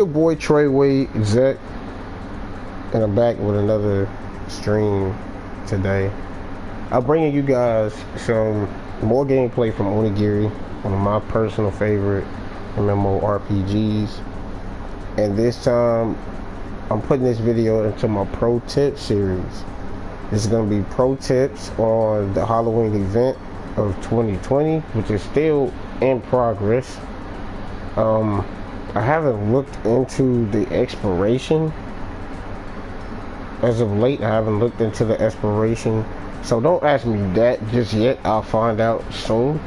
Your boy Treyway Exec, and I'm back with another stream today. I'm bringing you guys some more gameplay from Onigiri, one of my personal favorite MMORPGs. And this time, I'm putting this video into my pro tip series. This is going to be pro tips on the Halloween event of 2020, which is still in progress. I haven't looked into the expiration as of late. I haven't looked into the expiration, so don't ask me that just yet. I'll find out soon.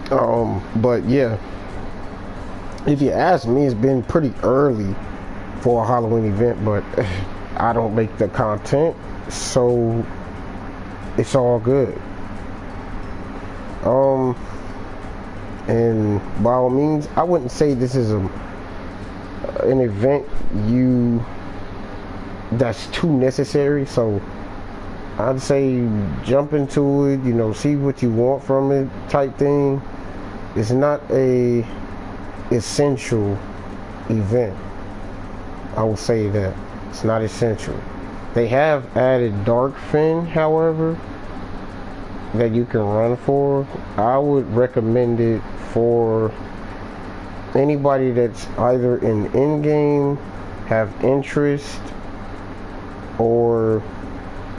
But yeah, if you ask me, it's been pretty early for a Halloween event, but I don't make the content, so it's all good. And by all means, I wouldn't say this is an event that's too necessary. So I'd say jump into it, see what you want from it type thing. It's not a essential event. I will say that. It's not essential. They have added Darkfin, however, that you can run for. I would recommend it for anybody that's either in in-game, have interest, or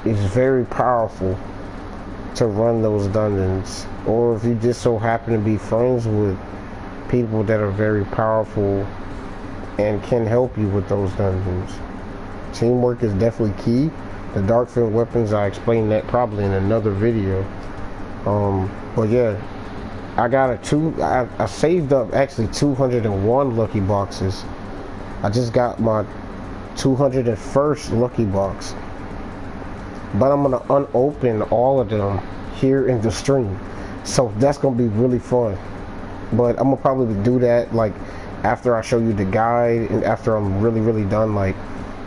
is very powerful to run those dungeons, or if you just so happen to be friends with people that are very powerful and can help you with those dungeons. Teamwork is definitely key. The Darkfin weapons, I explained that probably in another video. But yeah, I saved up actually 201 lucky boxes. I just got my 201st lucky box, but I'm gonna unopen all of them here in the stream, so that's gonna be really fun. But I'm gonna probably do that like after I show you the guide, and after I'm really done like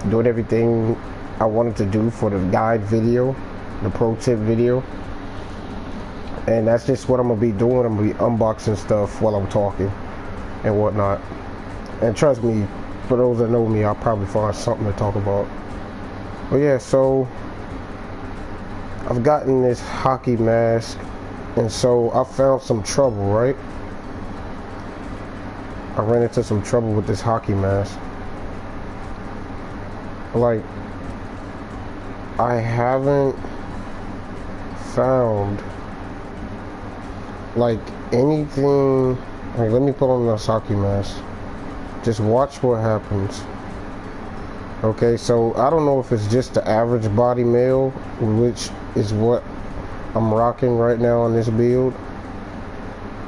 doing everything I wanted to do for the guide video, the pro tip video. And that's just what I'm gonna be doing. I'm gonna be unboxing stuff while I'm talking and whatnot. And trust me, for those that know me, I'll probably find something to talk about. But yeah, so I've gotten this hockey mask, and so I found some trouble, right? I ran into some trouble with this hockey mask. Like, I haven't found like anything. Like, let me put on the hockey mask. Just watch what happens. Okay, so I don't know if it's just the average body male, which is what I'm rocking right now on this build,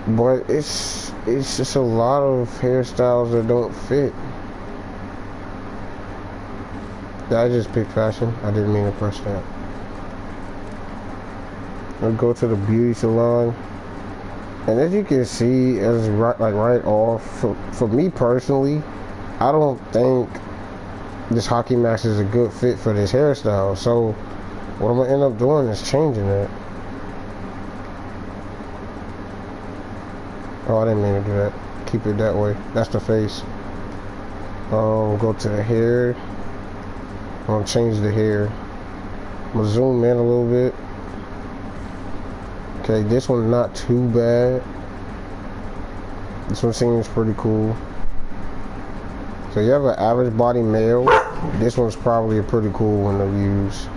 but it's just a lot of hairstyles that don't fit. I just picked fashion. I didn't mean to press that. I'll go to the beauty salon, and as you can see, as right off, for me personally, I don't think this hockey mask is a good fit for this hairstyle. So what I'm gonna end up doing is changing it. Oh, I didn't mean to do that. Keep it that way. That's the face. Go to the hair. I'm gonna change the hair. I'm gonna zoom in a little bit. Okay, this one's not too bad. This one seems pretty cool. So you have an average body male. This one's probably a pretty cool one to use.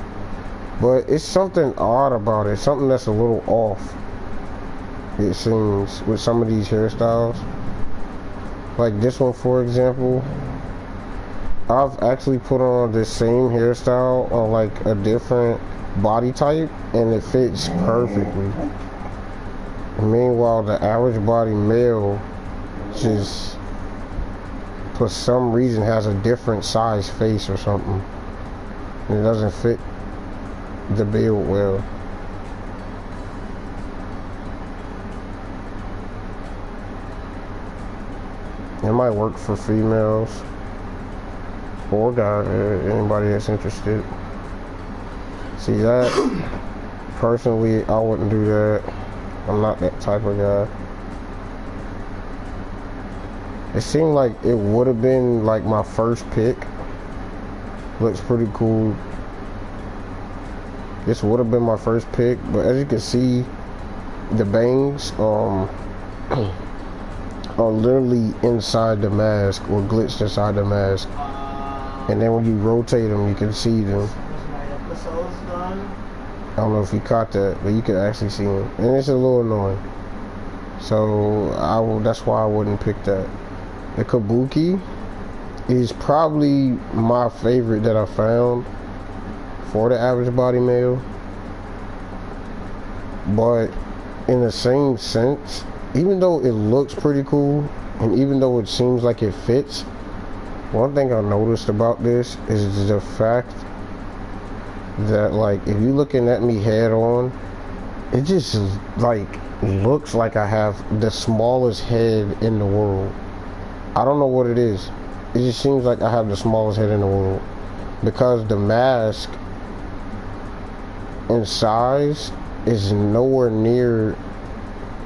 But it's something odd about it. Something that's a little off, it seems, with some of these hairstyles. Like this one, for example. I've actually put on the same hairstyle on like a different body type, and it fits perfectly. Meanwhile, the average body male just, for some reason, has a different size face or something, and it doesn't fit the build well. It might work for females or guys, anybody that's interested. See that? Personally, I wouldn't do that. I'm not that type of guy. It seemed like it would have been like my first pick. Looks pretty cool. This would have been my first pick, but as you can see, the bangs are literally inside the mask or glitched inside the mask. And then when you rotate them, you can see them. I don't know if you caught that, but you can actually see them. And it's a little annoying. So that's why I wouldn't pick that. The Kabuki is probably my favorite that I found for the average body male. But in the same sense, even though it looks pretty cool, and even though it seems like it fits, one thing I noticed about this is the fact that, like, if you're looking at me head on, it just like looks like I have the smallest head in the world. I don't know what it is. It just seems like I have the smallest head in the world, because the mask in size is nowhere near,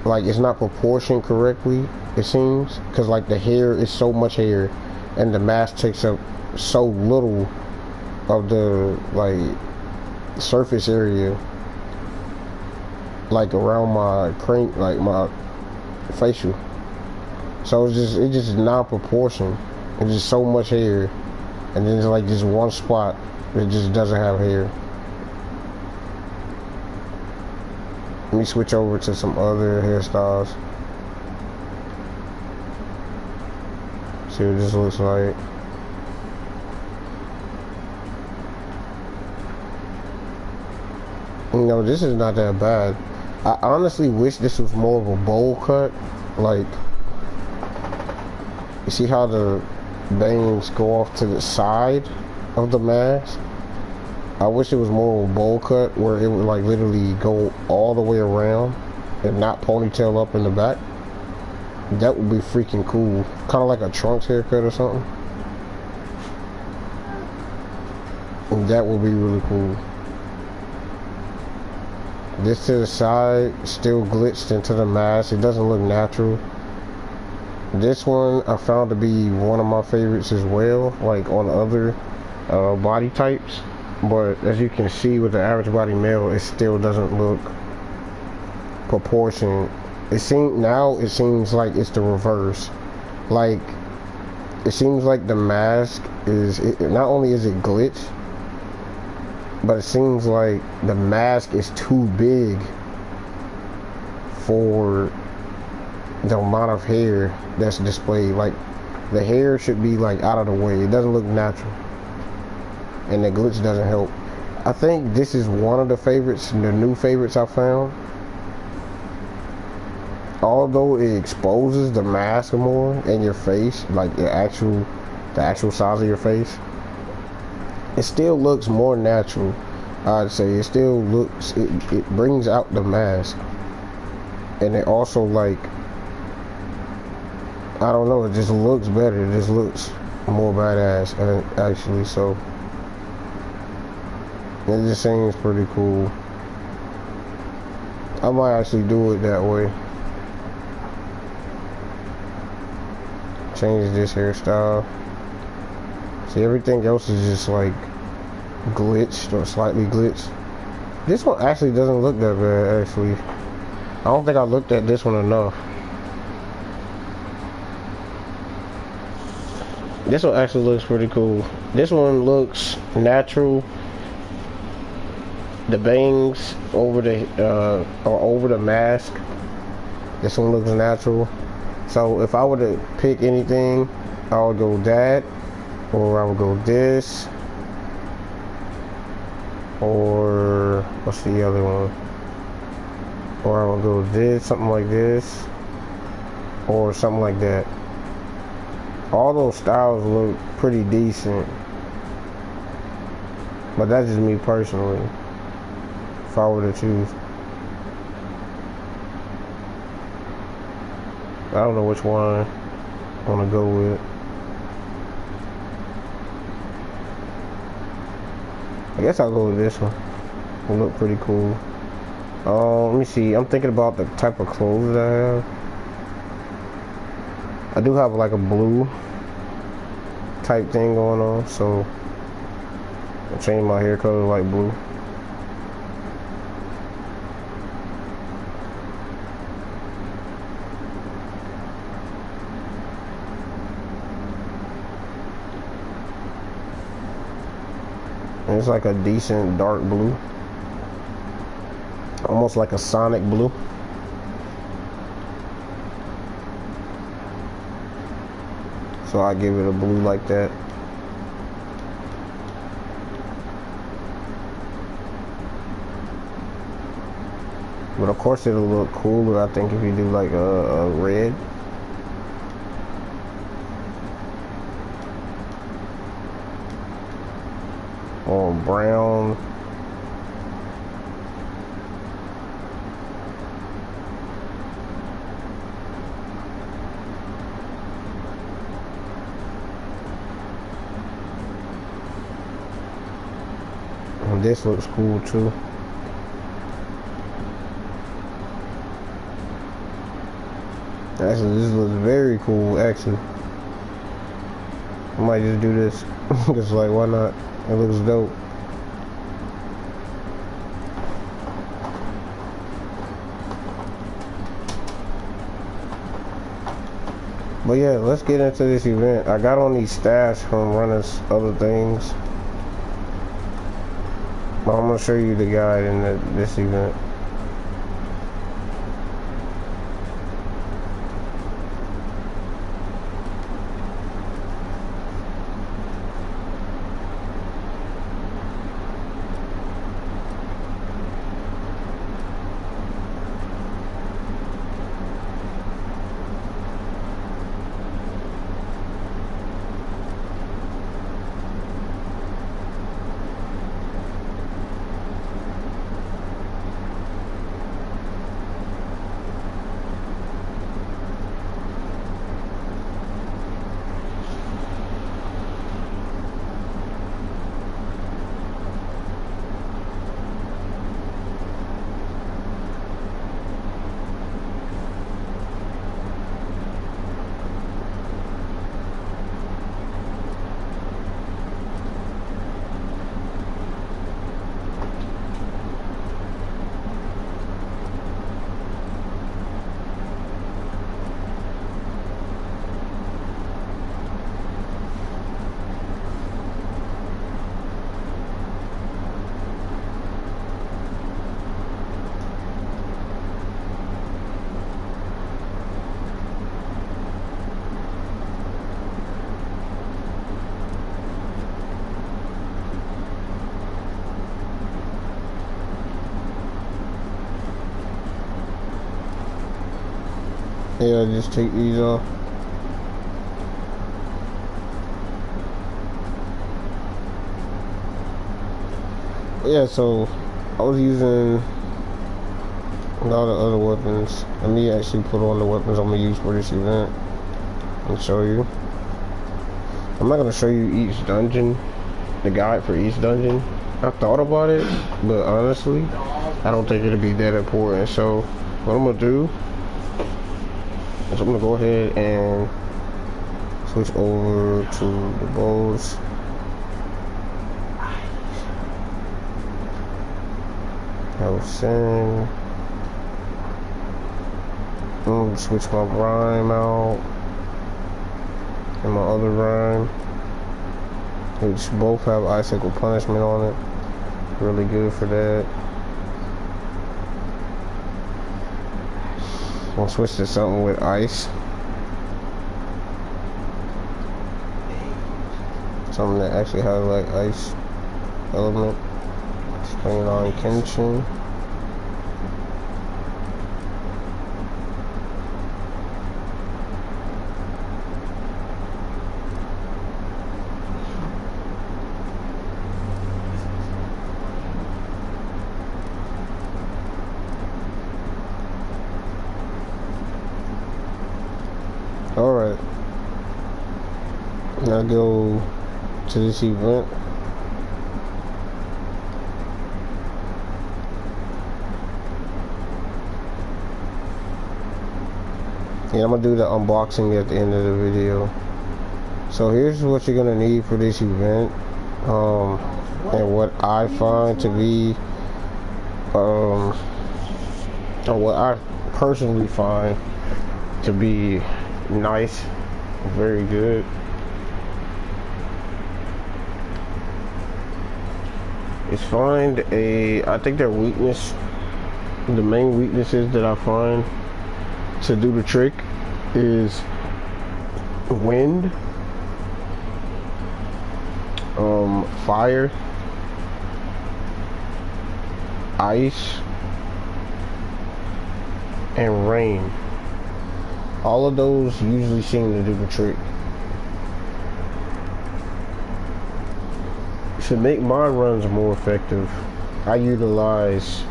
like, it's not proportioned correctly, it seems, because like the hair is so much hair and the mask takes up so little of the like surface area, like around my crane, like my facial. So it's just non-proportioned. It's just so much hair, and then there's like this one spot that just doesn't have hair. Let me switch over to some other hairstyles. See what this looks like. You know, this is not that bad. I honestly wish this was more of a bowl cut. Like, you see how the bangs go off to the side of the mask? I wish it was more of a bowl cut where it would like literally go all the way around and not ponytail up in the back. That would be freaking cool. Kind of like a Trunks haircut or something. And that would be really cool. This to the side, still glitched into the mask. It doesn't look natural. This one I found to be one of my favorites as well, like on other body types. But as you can see with the average body male, it still doesn't look proportioned. It seems like it's the reverse. Like, it seems like the mask is, not only is it glitched, but it seems like the mask is too big for the amount of hair that's displayed. Like, the hair should be like out of the way. It doesn't look natural, and the glitch doesn't help. I think this is one of the favorites, the new favorites I found. Although it exposes the mask more in your face, like the actual size of your face, it still looks more natural. I'd say it still looks, it brings out the mask, and it also, like, I don't know, it just looks better. It just looks more badass, actually. So it just seems pretty cool. I might actually do it that way. Change this hairstyle. See, everything else is just like glitched or slightly glitched. This one actually doesn't look that bad, actually. I don't think I looked at this one enough. This one actually looks pretty cool. This one looks natural. The bangs over the mask. This one looks natural. So if I were to pick anything, I would go that, or I would go this, or what's the other one? Or I would go this, something like this, or something like that. All those styles look pretty decent, but that's just me personally, if I were to choose. I don't know which one I want to go with. I guess I'll go with this one. It look pretty cool. Let me see. I'm thinking about the type of clothes that I have. I do have like a blue type thing going on, so I changed my hair color to like blue. And it's like a decent dark blue, almost like a Sonic blue. So I give it a blue like that. But of course it'll look cooler, I think, if you do like a red. Or brown. And this looks cool too. Actually, this looks very cool, actually. I might just do this. Just like, why not? It looks dope. But yeah, let's get into this event. I got on these stats from running other things. But I'm gonna show you the guide in this event. Yeah, just take these off. Yeah, so I was using a lot of other weapons. Let me actually put on the weapons I'm gonna use for this event and show you. I'm not gonna show you each dungeon, the guide for each dungeon. I thought about it, but honestly, I don't think it'll be that important. So what I'm gonna do is I'm gonna go ahead and switch over to the bows. I was saying, I'm gonna switch my rhyme out and my other rhyme, which both have icicle punishment on it. Really good for that. I'm gonna switch to something with ice. Something that actually has like ice element. Playing on Kenshin. Alright. Now go to this event. Yeah, I'm gonna do the unboxing at the end of the video. So here's what you're gonna need for this event, and what I find to be, or what I personally find to be nice, very good. Is find I think their weakness, the main weaknesses that I find to do the trick is wind, fire, ice, and rain. All of those usually seem to do the trick. To make my runs more effective, I utilize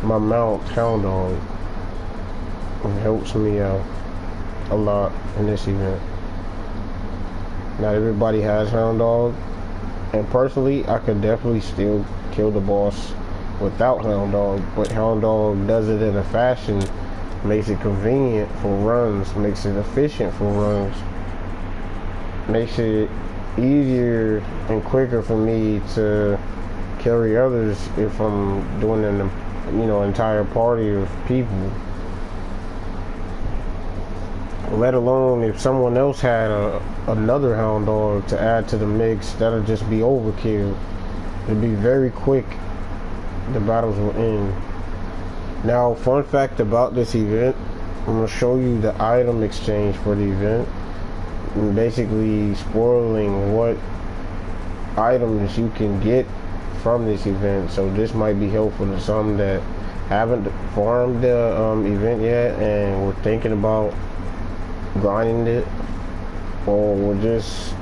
my mount Hound Dog. It helps me out a lot in this event. Not everybody has Hound Dog, and personally I could definitely still kill the boss without Hound Dog, but Hound Dog does it in a fashion, makes it convenient for runs, makes it efficient for runs, makes it easier and quicker for me to carry others if I'm doing an entire party of people. Let alone if someone else had another Hound Dog to add to the mix, that'll just be overkill. It'd be very quick. The battles will end. Now, fun fact about this event, I'm gonna show you the item exchange for the event. And basically spoiling what items you can get from this event. So this might be helpful to some that haven't farmed the event yet and were thinking about grinding it, or just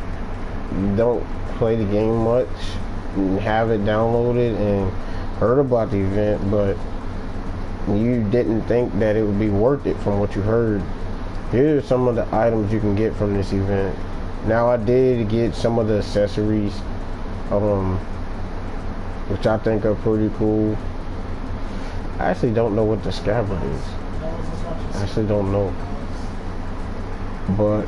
don't play the game much and have it downloaded and heard about the event, but you didn't think that it would be worth it from what you heard. Here's some of the items you can get from this event. Now, I did get some of the accessories, which I think are pretty cool. I actually don't know what the scabbard is. I actually don't know. But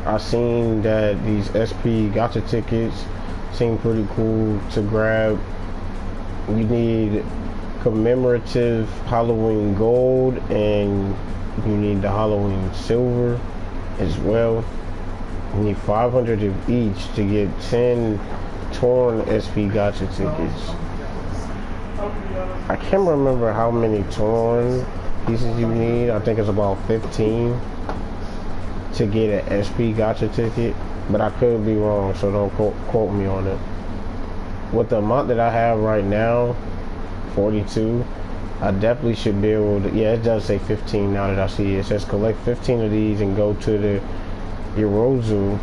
I seen that these SP gacha tickets seem pretty cool to grab. You need commemorative Halloween gold, and you need the Halloween silver as well. You need 500 of each to get 10 torn SP gacha tickets. I can't remember how many torn pieces you need. I think it's about 15 to get an SP gacha ticket, but I could be wrong, so don't quote me on it. With the amount that I have right now, 42, I definitely should be able to, yeah, it does say 15 now that I see it. It says collect 15 of these and go to the Erozu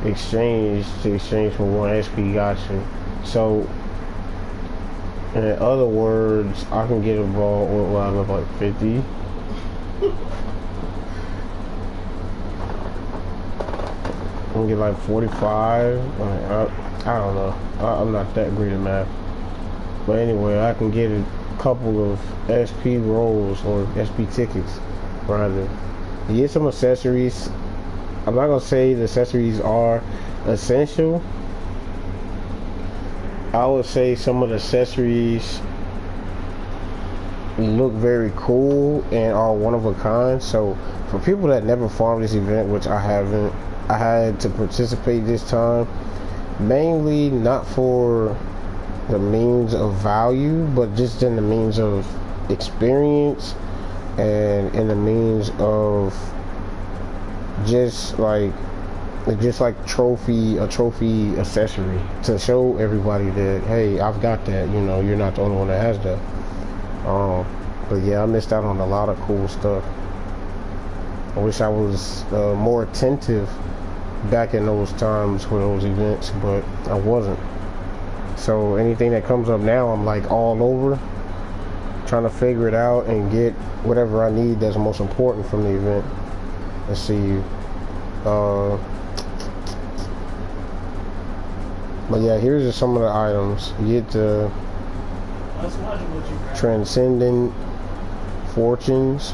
exchange to exchange for one SP gacha. So in other words, I can get involved with what I look like 50. I can get like 45. I don't know. I'm not that great at math. But anyway, I can get a couple of SP rolls, or SP tickets, rather. You get some accessories. I'm not gonna say the accessories are essential. I would say some of the accessories look very cool and are one of a kind. So for people that never farmed this event, which I haven't, I had to participate this time, mainly not for the means of value, but just in the means of experience and in the means of just like a trophy accessory to show everybody that, hey, I've got that, you're not the only one that has that. But yeah, I missed out on a lot of cool stuff. I wish I was more attentive back in those times for those events, but I wasn't. So anything that comes up now, I'm like all over, trying to figure it out and get whatever I need that's most important from the event. Let's see. But yeah, here's just some of the items. You get the Transcendent Fortunes.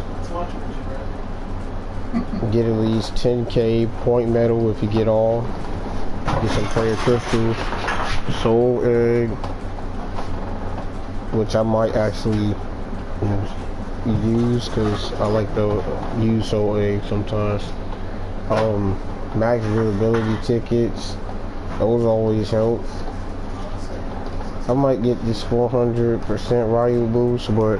Get at least 10k point metal if you get all. Get some prayer crystal, soul egg, which I might actually use because I like to use soul egg sometimes. Max availability tickets, those always help. I might get this 400% Ryu boost, but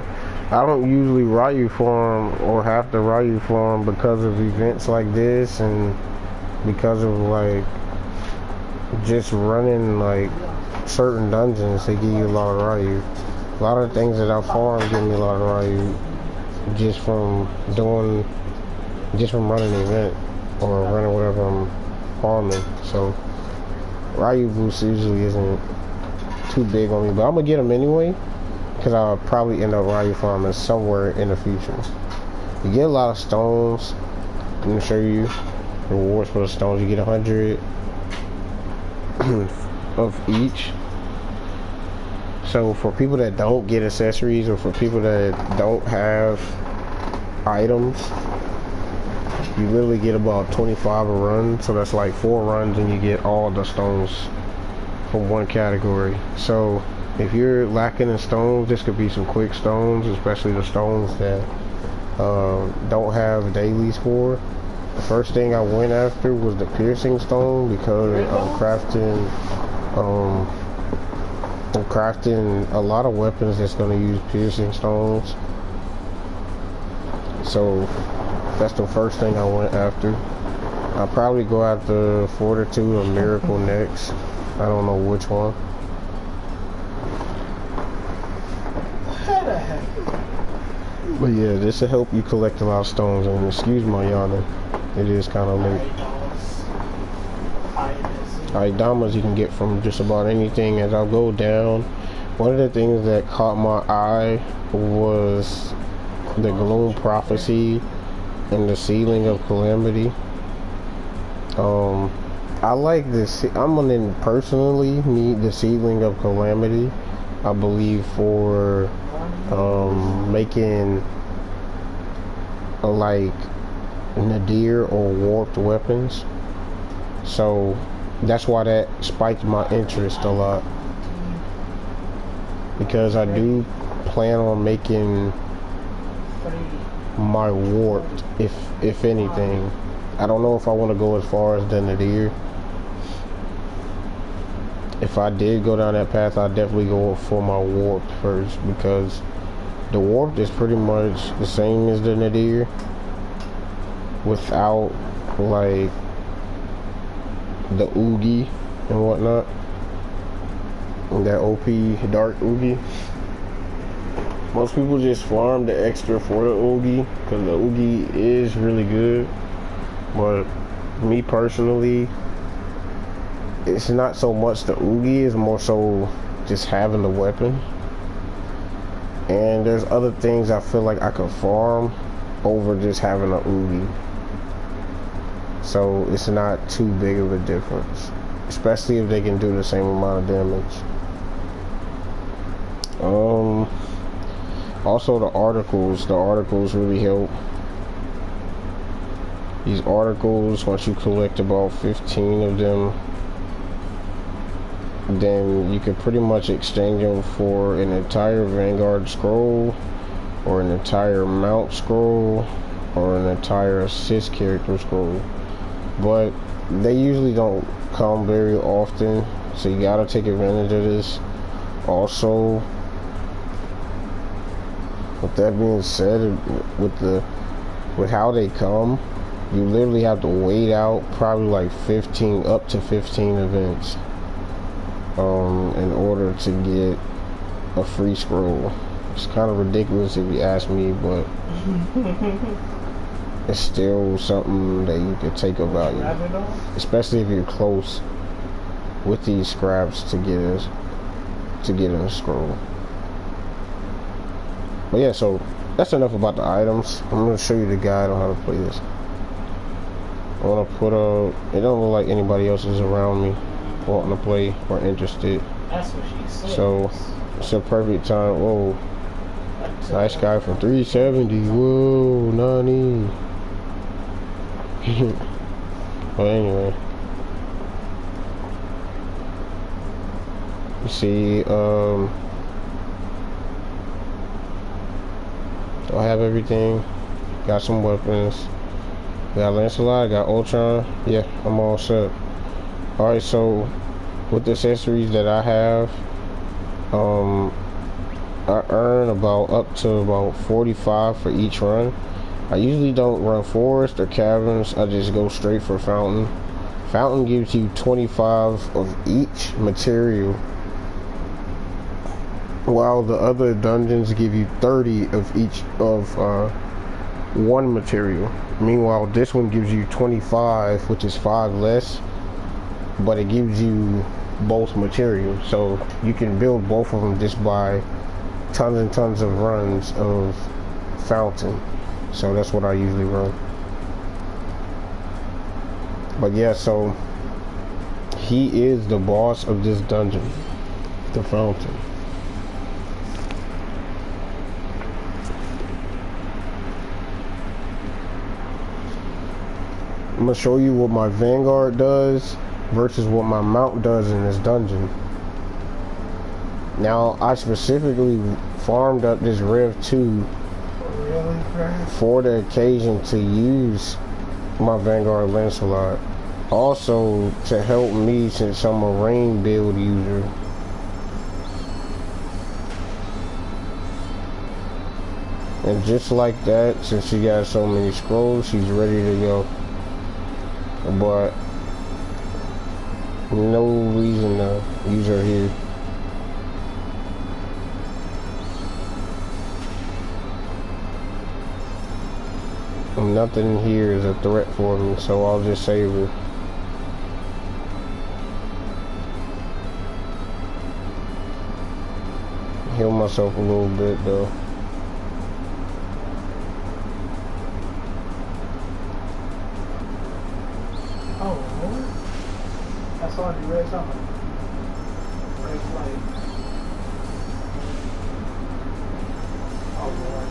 I don't usually Ryu farm or have to Ryu farm because of events like this and because of like just running like certain dungeons. They give you a lot of Ryu. A lot of things that I farm give me a lot of Ryu just from running the event or running whatever I'm farming. So Ryu boost usually isn't too big on me, but I'm gonna get them anyway because I'll probably end up Ryu farming somewhere in the future. You get a lot of stones. I'm gonna show you rewards for the stones. You get 100 of each. So for people that don't get accessories or for people that don't have items, you literally get about 25 a run. So that's like 4 runs and you get all the stones from one category. So if you're lacking in stones, this could be some quick stones, especially the stones that don't have dailies for. The first thing I went after was the piercing stone because I'm crafting a lot of weapons that's going to use piercing stones. So that's the first thing I went after. I'll probably go after Fortitude or Miracle next. I don't know which one. But yeah, this will help you collect a lot of stones. And excuse my yawning, it is kind of late. Damas you can get from just about anything. As I'll go down, one of the things that caught my eye was the Gloom Prophecy and the Sealing of Calamity. I like this. I'm gonna personally need the Sealing of Calamity, I believe, for making like nadir or warped weapons. So that's why that spiked my interest a lot, because I do plan on making my warped, if anything. I don't know if I want to go as far as the nadir. If I did go down that path, I'd definitely go for my warped first, because the warped is pretty much the same as the nadir without like the Oogie and whatnot, that OP dark Oogie. Most people just farm the extra for the Oogie because the Oogie is really good, but me personally, it's not so much the Oogie, it's more so just having the weapon. And there's other things I feel like I could farm over just having an Oogie. So it's not too big of a difference, especially if they can do the same amount of damage. Also the articles really help. These articles, once you collect about 15 of them, then you can pretty much exchange them for an entire Vanguard scroll, or an entire mount scroll, or an entire assist character scroll. But they usually don't come very often, so you gotta take advantage of this. Also, with that being said, with how they come, you literally have to wait out probably like 15 events in order to get a free scroll. It's kind of ridiculous if you ask me, but it's still something that you could take of value, especially if you're close with these scraps to get in a scroll. But yeah, so that's enough about the items. I'm gonna show you the guide on how to play this. I want to put it don't look like anybody else is around me wanting to play or interested. That's what she said. So It's a perfect time. Whoa. Nice guy for 370. Whoa, nani. Well, anyway. You see, I have everything. Got some weapons. Got Lancelot, got Ultron. Yeah, I'm all set. Alright, so with the accessories that I have, I earn up to about 45 for each run. I usually don't run forest or caverns. I just go straight for fountain. Fountain gives you 25 of each material, while the other dungeons give you 30 of each of one material. Meanwhile, this one gives you 25, which is 5 less, but it gives you both materials, so you can build both of them just by tons and tons of runs of fountain. So that's what I usually run. But yeah, so he is the boss of this dungeon, the fountain. I'm gonna show you what my Vanguard does versus what my mount does in this dungeon. Now, I specifically farmed up this Rev 2 for the occasion to use my Vanguard Lancelot. Also, to help me since I'm a rain build user. And just like that, since she got so many scrolls, she's ready to go. But no reason to use her here. Nothing here is a threat for me, so I'll just save her. Heal myself a little bit though. I saw you read something. Red flag. Oh, Lord.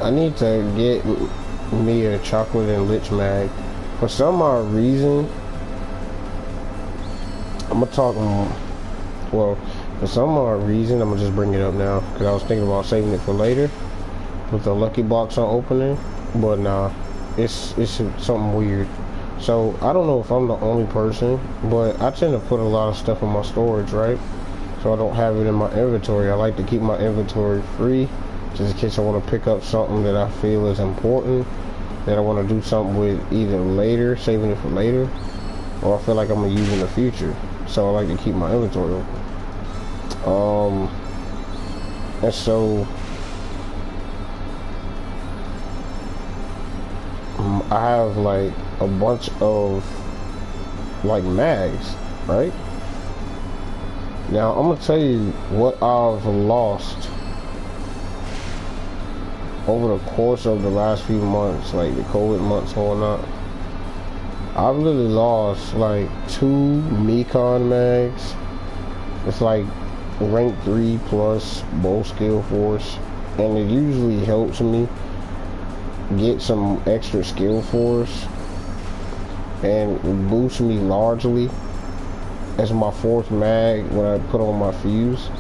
I need to get me a chocolate and lich mag. For some odd reason, I'm gonna talk. Well, for some odd reason, I'm gonna just bring it up now because I was thinking about saving it for later with the lucky box on opening. But nah, it's something weird. So I don't know if I'm the only person, but I tend to put a lot of stuff in my storage, right? So I don't have it in my inventory. I like to keep my inventory free, just in case I want to pick up something that I feel is important, that I want to do something with either later, saving it for later, or I feel like I'm going to use in the future. So I like to keep my inventory open. And so I have like a bunch of like mags, right? Now I'm gonna tell you what I've lost over the course of the last few months, like the COVID months going up. I've literally lost like 2 Mekon mags. It's like rank 3 plus bow skill force, and it usually helps me get some extra skill force and boosts me largely as my 4th mag when I put on my fuse.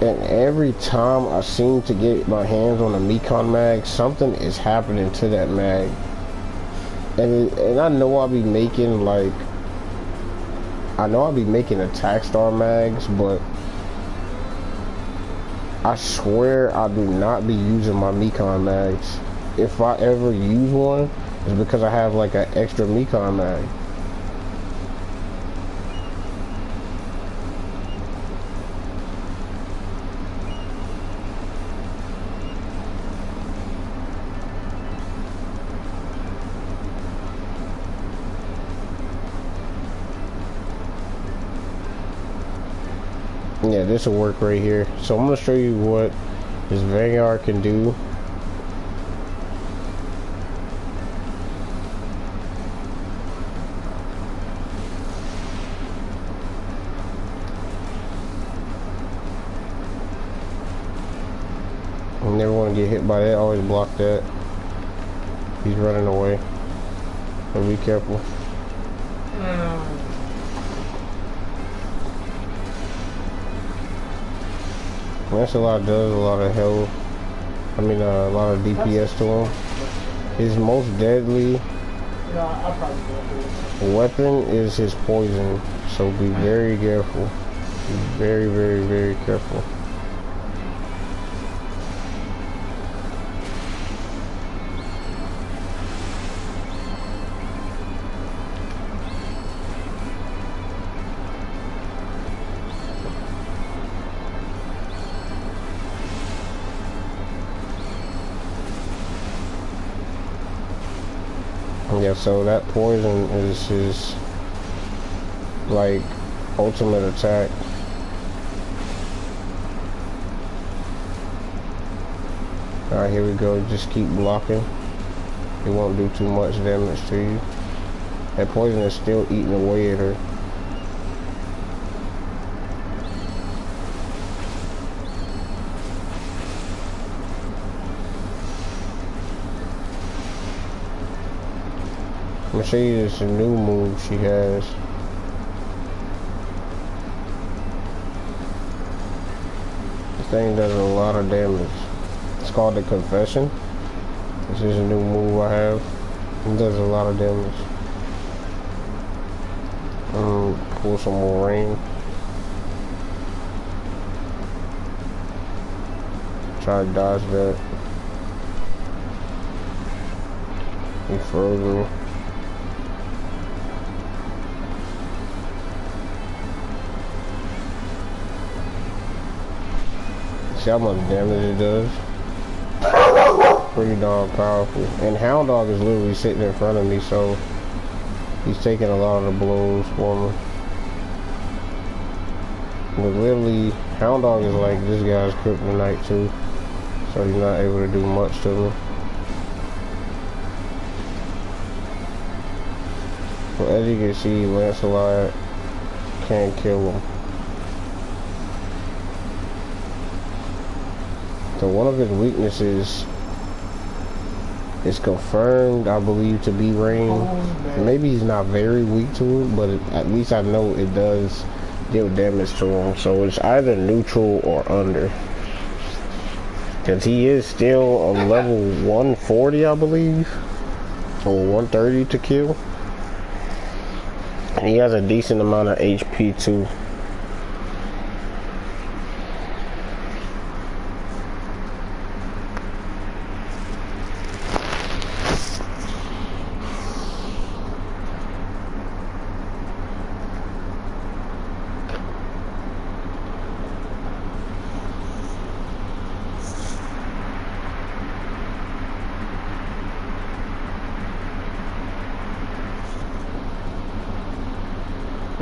And every time I seem to get my hands on a Mekon mag, something is happening to that mag. And I know I'll be making like, attack star mags, but I swear I do not be using my Mekon mags. If I ever use one, it's because I have like an extra Mekon mag. Yeah, this will work right here. So I'm gonna show you what this Vanguard can do. You never want to get hit by that. Always block that. He's running away. So be careful. Lancelot does a lot of health. I mean, a lot of DPS to him. His most deadly weapon is his poison. So be very careful. Be very, very, very careful. Yeah, so that poison is his, like, ultimate attack. Alright, here we go. Just keep blocking. It won't do too much damage to you. That poison is still eating away at her. I'm gonna show you this new move she has. This thing does a lot of damage. It's called the Confession. This is a new move I have. It does a lot of damage. Pull some more rain. Try to dodge that. He froze me. See how much damage it does? Pretty darn powerful. And Hound Dog is literally sitting in front of me, so he's taking a lot of the blows for me. But literally, Hound Dog is like this guy's kryptonite too, so he's not able to do much to me. So as you can see, Lancelot can't kill him. So one of his weaknesses is confirmed, I believe, to be rain. Maybe he's not very weak to it, but at least I know it does deal damage to him. So it's either neutral or under. Because he is still a level 140, I believe, or 130 to kill. And he has a decent amount of HP too.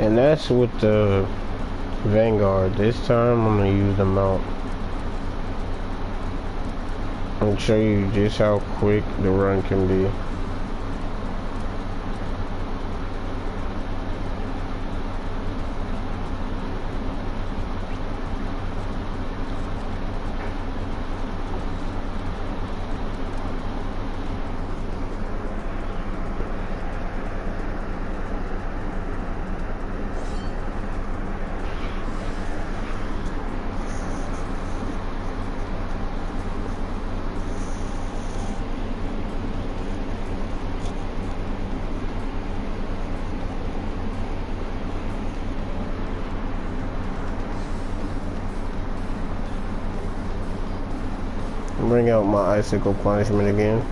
And that's with the Vanguard. This time I'm gonna use the mount. I'll show you just how quick the run can be. Bring out my icicle punishment again.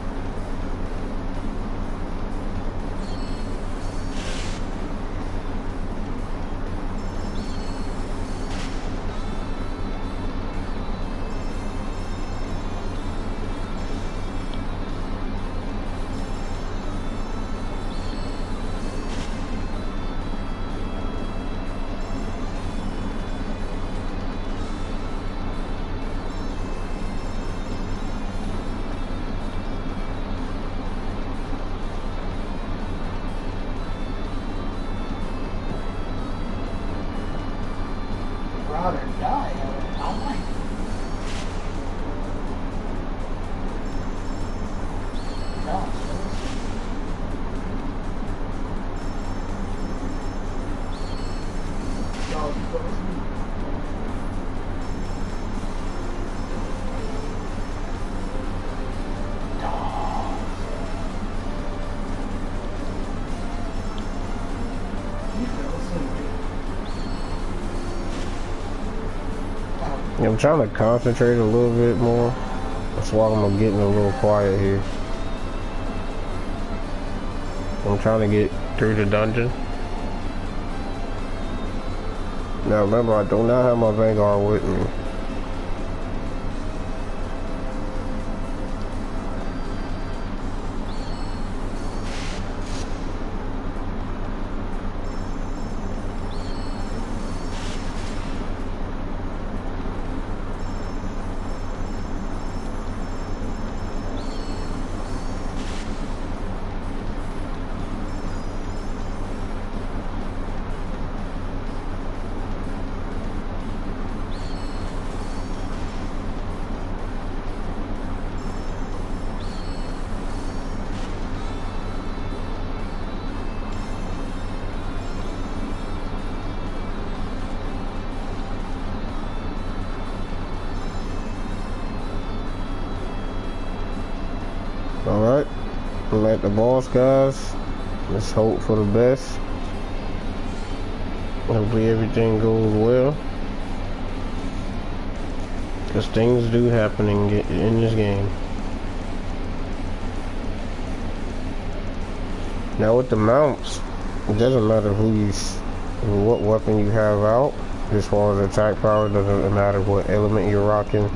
rather die. I like it. I'm trying to concentrate a little bit more. That's why I'm getting a little quiet here. I'm trying to get through the dungeon. Now remember, I do not have my Vanguard with me. Alright, I'm at the boss, guys. Let's hope for the best. Hopefully everything goes well. Because things do happen in this game. Now with the mounts, it doesn't matter what weapon you have out. As far as attack power, it doesn't matter what element you're rocking.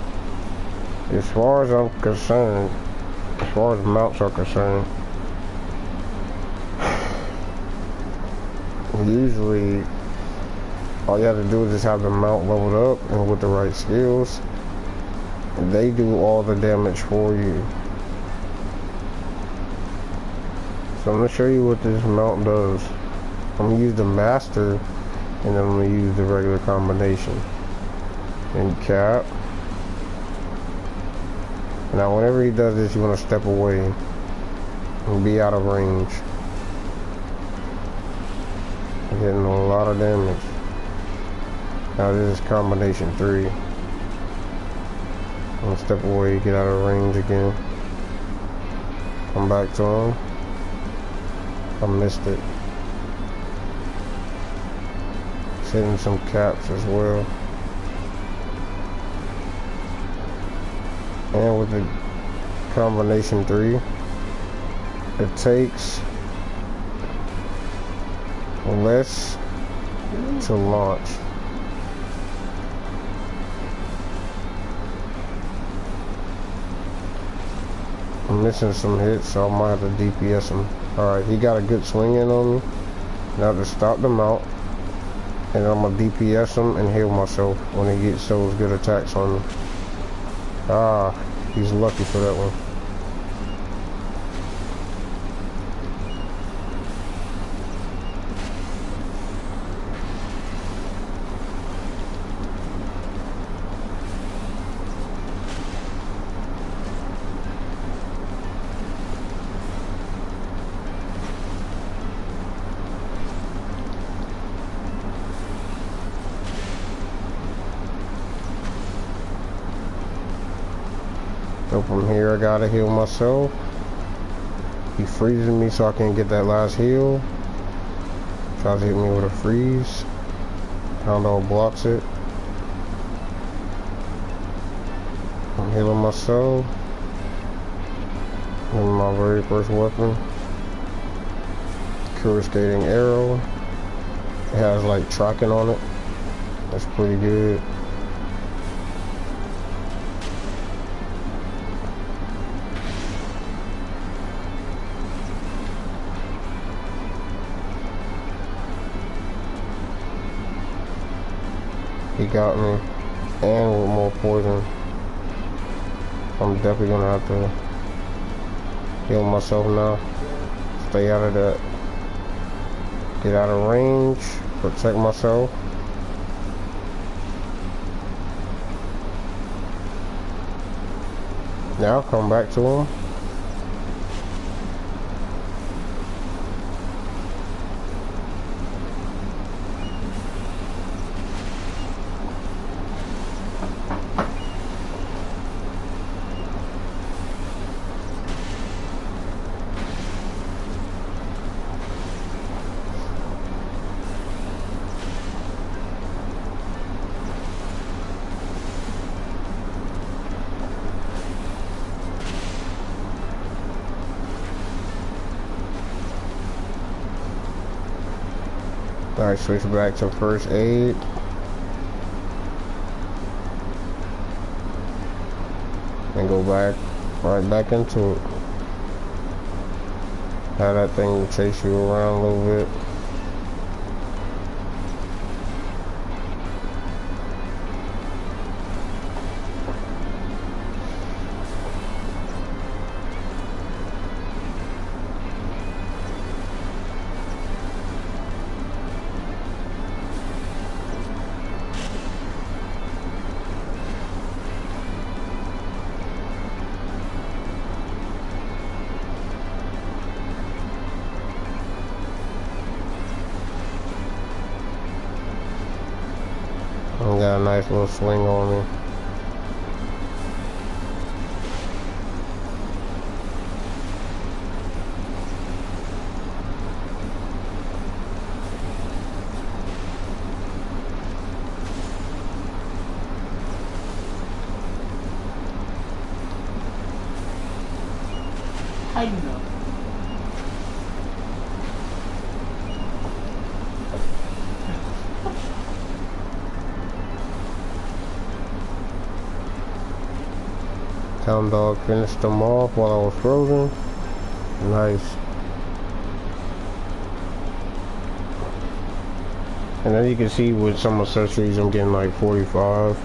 As far as I'm concerned, as far as mounts are concerned, usually all you have to do is just have the mount leveled up and with the right skills. They do all the damage for you. So I'm going to show you what this mount does. I'm going to use the master and then I'm going to use the regular combination. And cap. Now whenever he does this, you want to step away and be out of range. You're getting a lot of damage. Now this is combination 3. I'm gonna step away, get out of range again. Come back to him. I missed it. It's hitting some caps as well. And with the combination 3, it takes less to launch. I'm missing some hits, so I might have to DPS him. Alright, he got a good swing in on me. Now to stop the mount, and I'm gonna DPS him and heal myself when he gets those good attacks on me. Ah, he's lucky for that one. So from here I gotta heal myself. He freezes me so I can't get that last heal. Tries to hit me with a freeze. Hondo blocks it. I'm healing myself. And my very first weapon. Coruscating arrow. It has like tracking on it. That's pretty good. He got me, and with more poison. I'm definitely gonna have to heal myself now. Stay out of that. Get out of range. Protect myself. Now I'll come back to him. Alright, switch back to first aid. And go back, right back into it. Have that thing chase you around a little bit. I got a nice little swing on me. How you know? Town dog finished them off while I was frozen. Nice. And then you can see with some accessories I'm getting like 45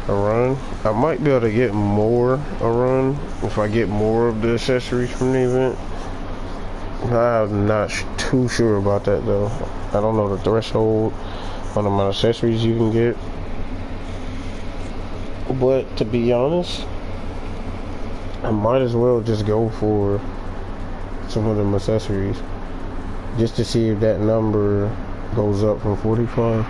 a run. I might be able to get more a run if I get more of the accessories from the event. I'm not too sure about that though. I don't know the threshold on the amount of accessories you can get. But to be honest, I might as well just go for some of them accessories just to see if that number goes up from 45.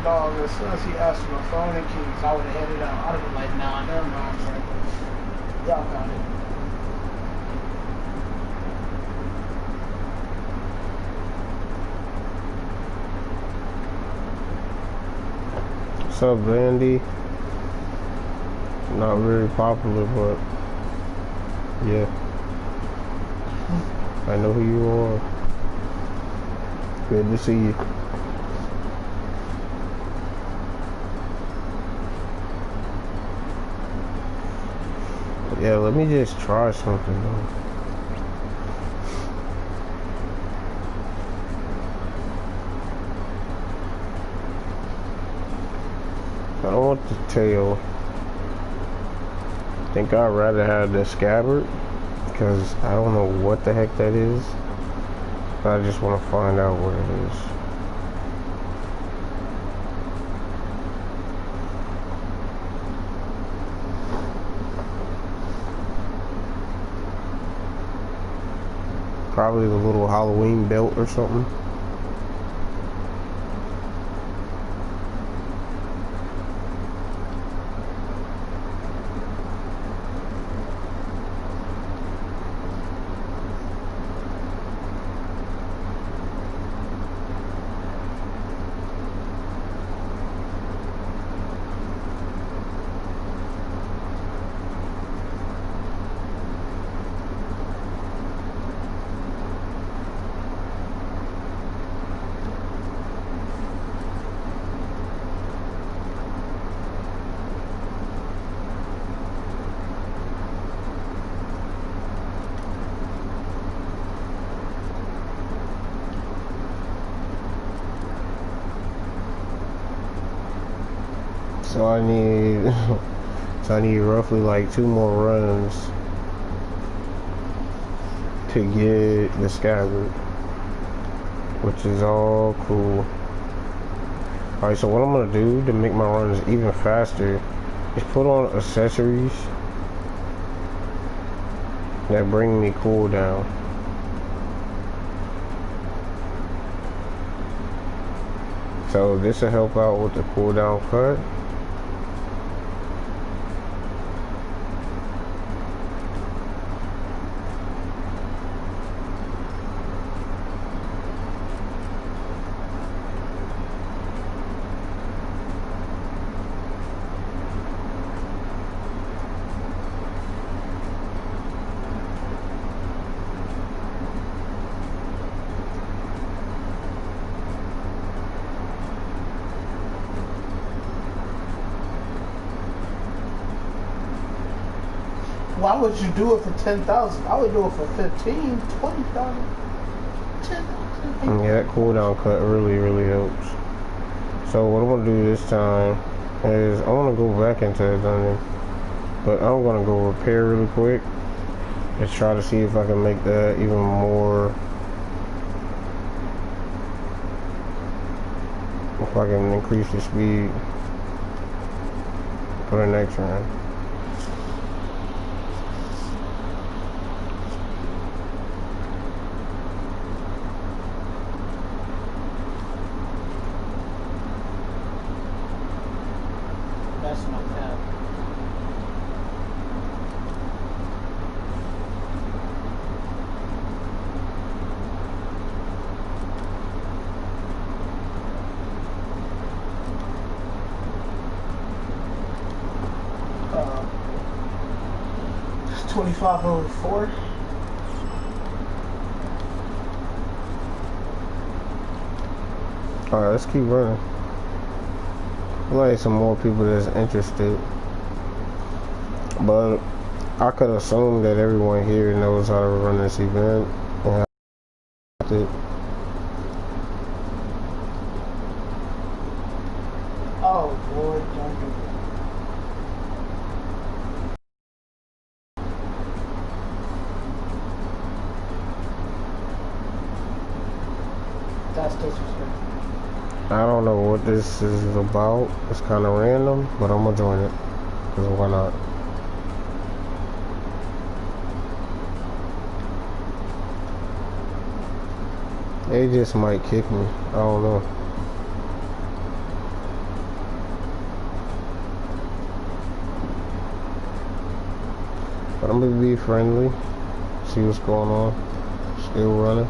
Dogs, as soon as he asked for my phone and keys, I would have headed out. I'd have been like, nah, never mind, bro. Y'all got it. What's up, Vandy? Not very popular, but yeah. I know who you are. Good to see you. Yeah, let me just try something though. I don't want the tail. I think I'd rather have the scabbard because I don't know what the heck that is. But I just want to find out what it is. Probably the little Halloween belt or something. So I need so I need roughly like 2 more runs to get the scabbard, which is all cool. Alright, so what I'm gonna do to make my runs even faster is put on accessories that bring me cooldown. So this will help out with the cooldown cut. Why would you do it for 10,000? I would do it for 15, 20,000, 10,000. Yeah, that cooldown cut really helps. So what I'm gonna do this time is I wanna go back into the dungeon, but I'm gonna go repair really quick and try to see if I can make that even more, if I can increase the speed for the next round. That's my tab. Uh, 2504. Alright, let's keep running. Like some more people that's interested, but I could assume that everyone here knows how to run this event and how to. Oh, Lord, don't do that. That's disrespectful. I don't know what this is about. It's kind of random, but I'm gonna join it because why not? They just might kick me. I don't know. But I'm gonna be friendly. See what's going on. Still running.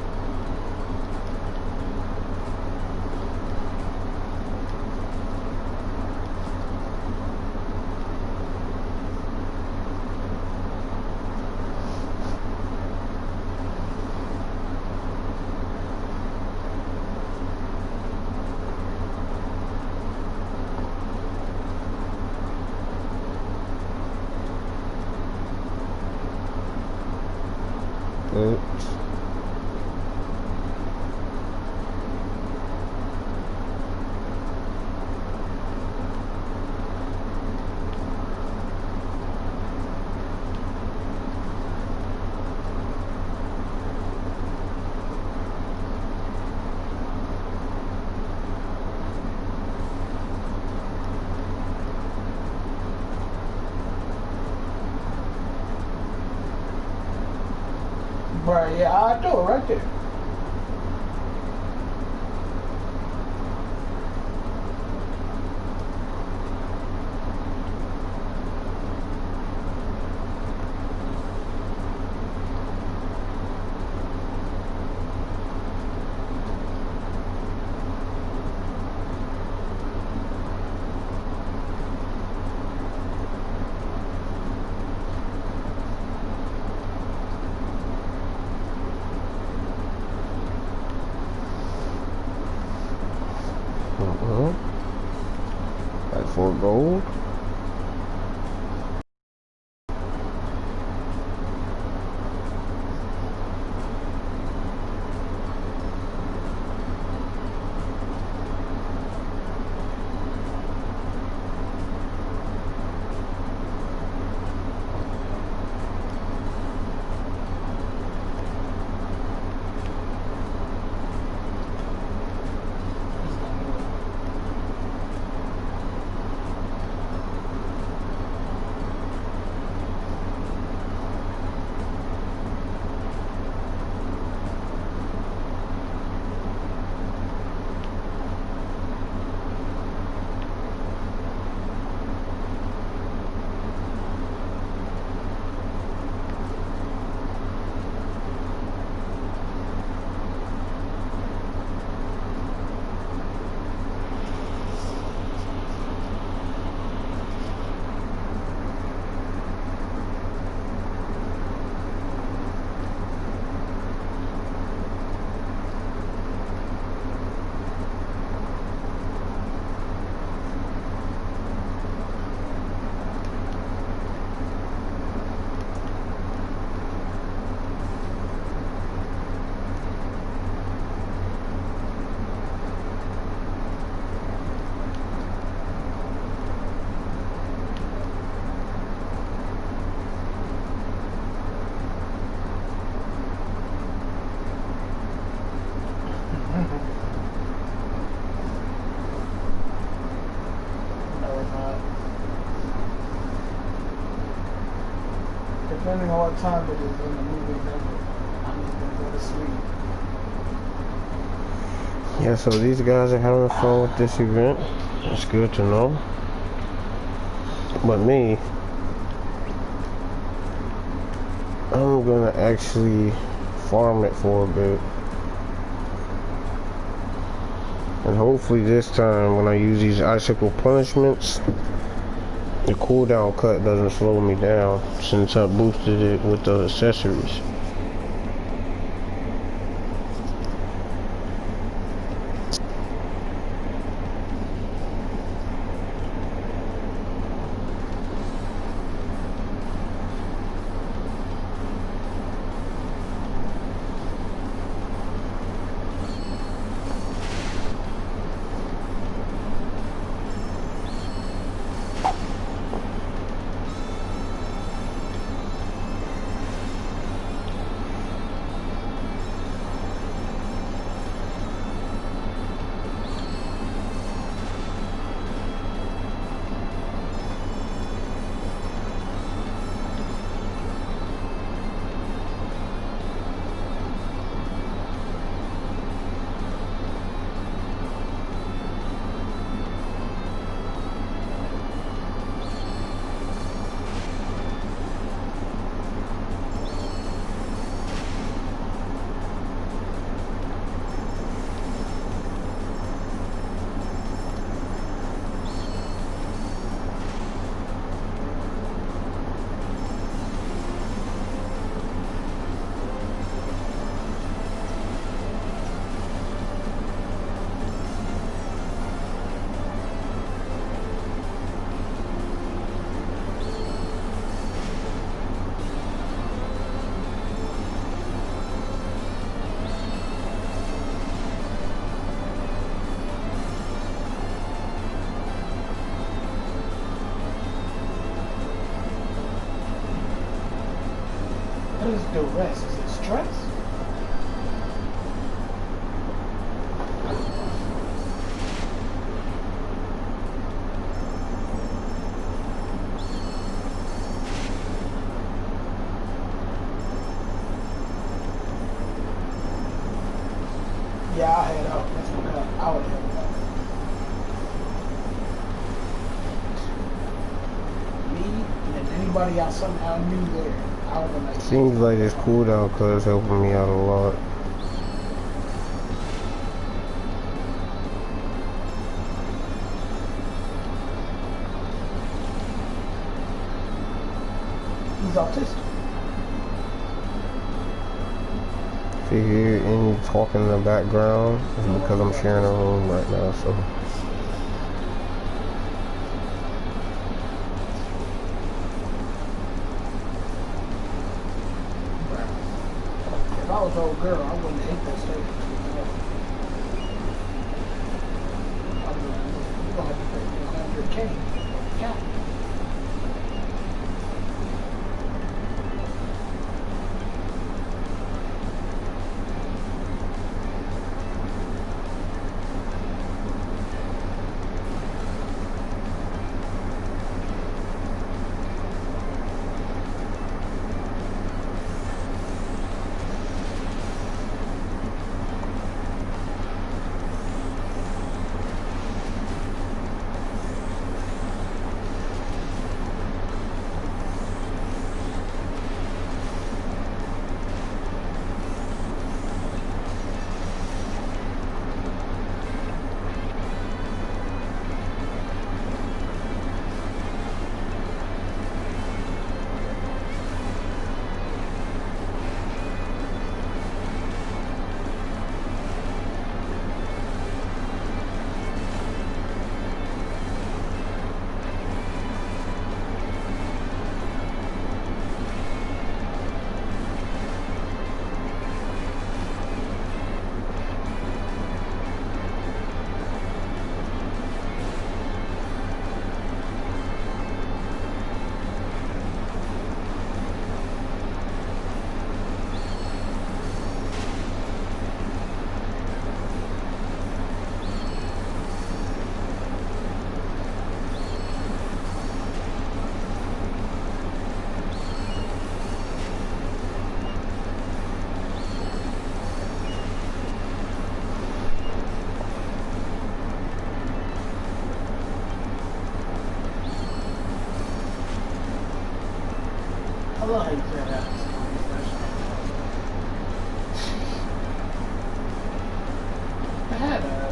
Oops. Right, yeah, I do it right there. depending on what time it is in the movie, I'm just gonna go to sleep. Yeah, so these guys are having fun with this event. It's good to know. But me, I'm gonna actually farm it for a bit. And hopefully this time when I use these icicle punishments, the cooldown cut doesn't slow me down since I boosted it with the accessories. What is duress? Is it stress? Yeah, I'll head up. That's what I would head up. Me and anybody else somehow knew there. I would have like, Seems like this cooldown cut is helping me out a lot. he's autistic. If you hear any talk in the background, it's because I'm sharing a room right now, so. If I was an old girl, I wouldn't hate that station. I would you're gonna have your cane. Yeah. I love how you said that. I had a...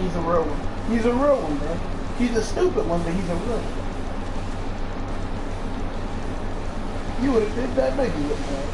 He's a real one. He's a real one, bro. He's a stupid one, but he's a real one. You would have did that nigga with that.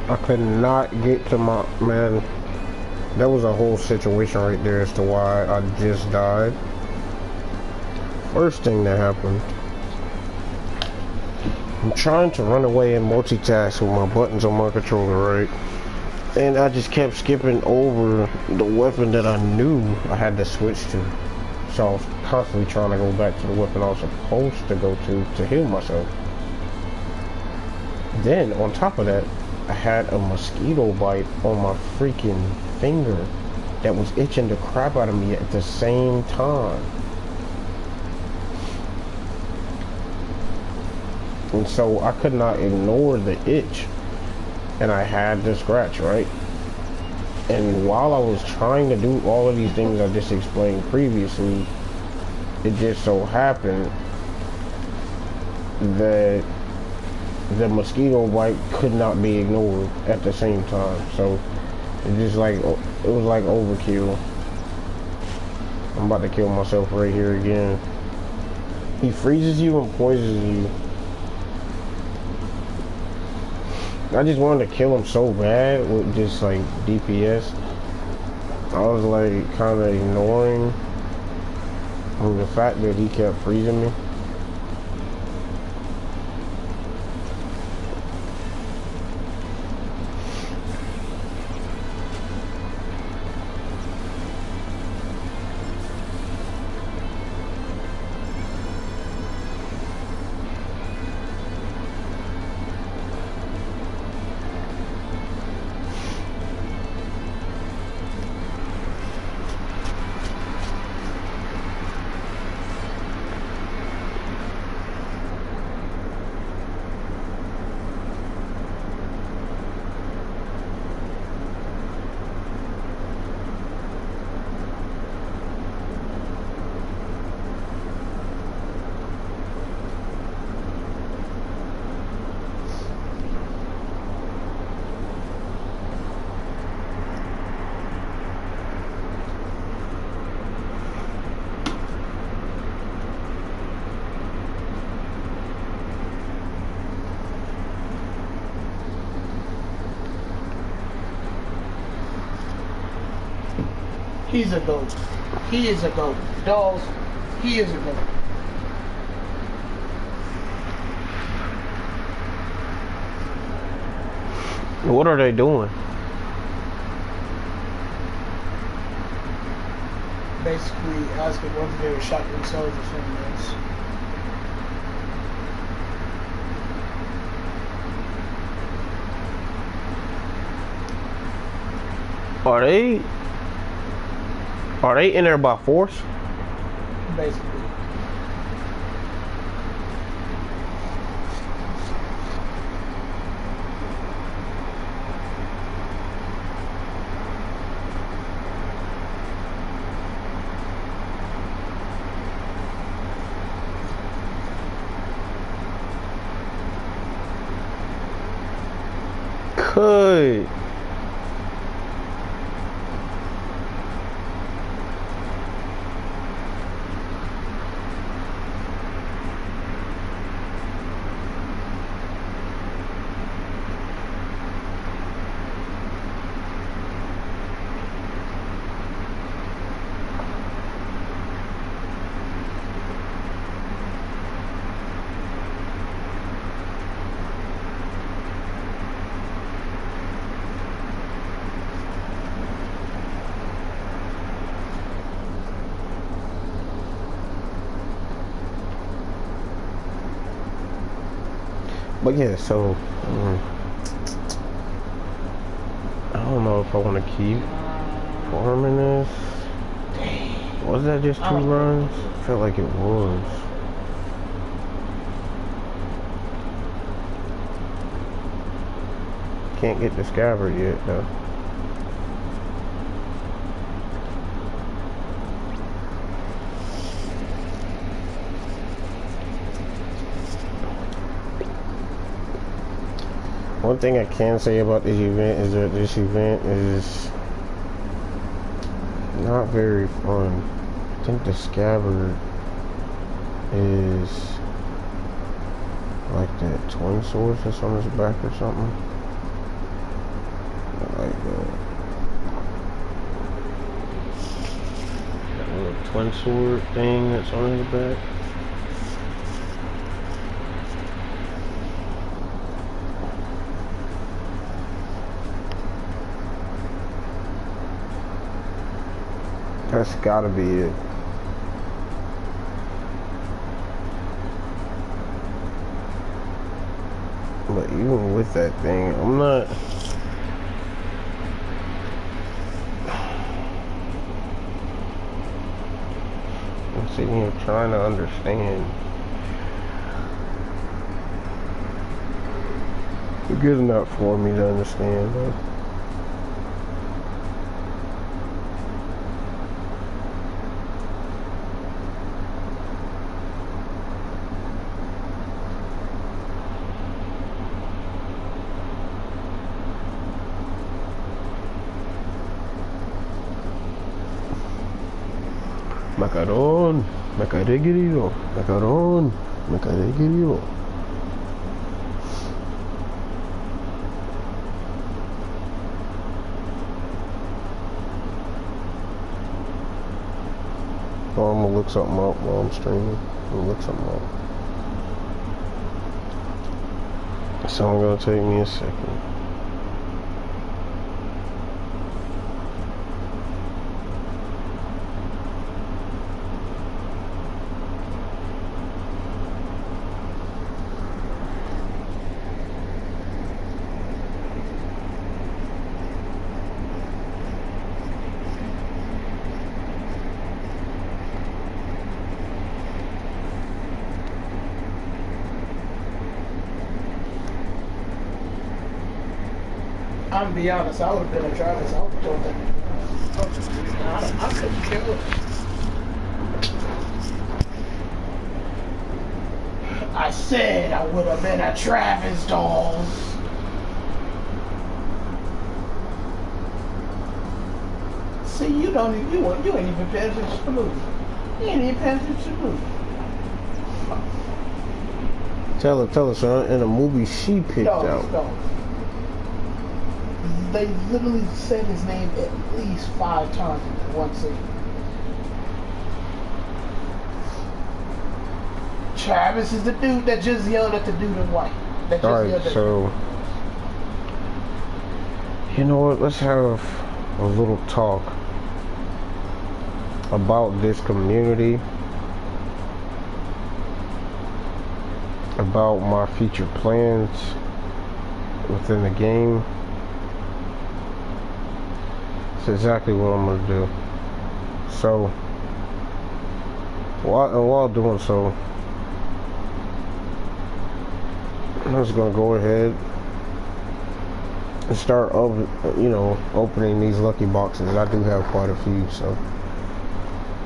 I could not get to my man. That was a whole situation right there as to why I just died. First thing that happened, I'm trying to run away and multitask with my buttons on my controller, right? And I just kept skipping over the weapon that I knew I had to switch to. So I was constantly trying to go back to the weapon I was supposed to go to heal myself. Then on top of that, I had a mosquito bite on my freaking finger that was itching the crap out of me at the same time. And so I could not ignore the itch. And I had to scratch, right? And while I was trying to do all of these things I just explained previously, it just so happened that the mosquito bite could not be ignored at the same time. So it just like, it was like overkill. I'm about to kill myself right here again. He freezes you and poisons you. I just wanted to kill him so bad with just like DPS. I was like kind of ignoring the fact that he kept freezing me. He's a goat. He is a goat. Dolls, he is a goat. What are they doing? Basically asking whether they were shot themselves or something else. Are they in there by force? Basically. Could. But yeah, so I don't know if I want to keep farming this. Was that just 2 runs? I felt like it was. Can't get the scabbard yet though. One thing I can say about this event is that this event is not very fun. I think the scabbard is like that twin sword that's on his back or something. Like that little twin sword thing that's on his back. That's gotta be it. But even with that thing, I'm not... I'm sitting here trying to understand. It's good enough for me to understand, though. Macaron, macaregrio, macaron, macaregrio. Oh, I'm gonna look something up while I'm streaming. I'm gonna look something up. It's only gonna take me a second. I'm gonna be honest, I would have been a Travis. I would have told them. I couldn't kill it. I said I would have been a Travis dog. See, you ain't even paying attention to the movie. You ain't even paying attention to the movie. Tell her, son, in a movie she picked out. No. They literally said his name at least 5 times in one scene. Travis is the dude that just yelled at the dude in white. Alright, so You know what? Let's have a little talk about this community, about my future plans within the game. It's exactly what I'm gonna do. So, while doing so, I'm just gonna go ahead and start opening these lucky boxes. I do have quite a few, so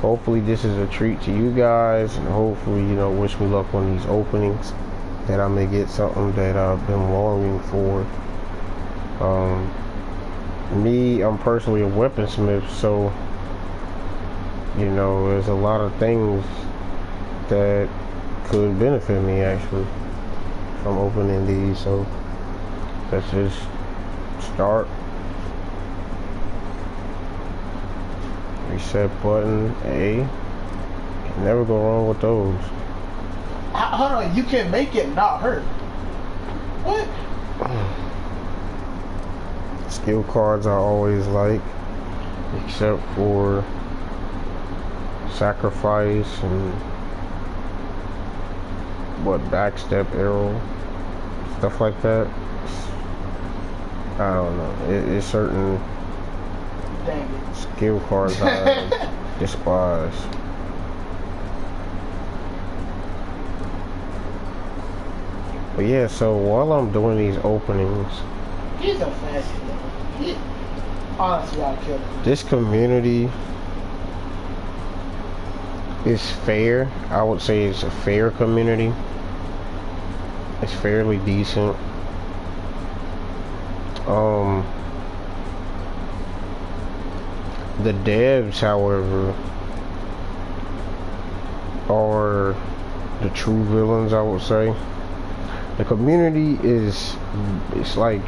hopefully this is a treat to you guys, and hopefully, wish me luck on these openings, that I may get something that I've been longing for. I'm personally a weaponsmith, so there's a lot of things that could benefit me actually from opening these. So let's just start. Reset button A. Can never go wrong with those. Hold on, you can make it not hurt. What? Skill cards I always like, except for sacrifice and backstep arrow, stuff like that. I don't know. It's certain skill cards I despise. But yeah, so while I'm doing these openings, he's a fast killer. Honestly, I'll kill him. This community is fair. I would say it's a fair community. It's fairly decent. The devs, however, are the true villains, I would say. The community it's like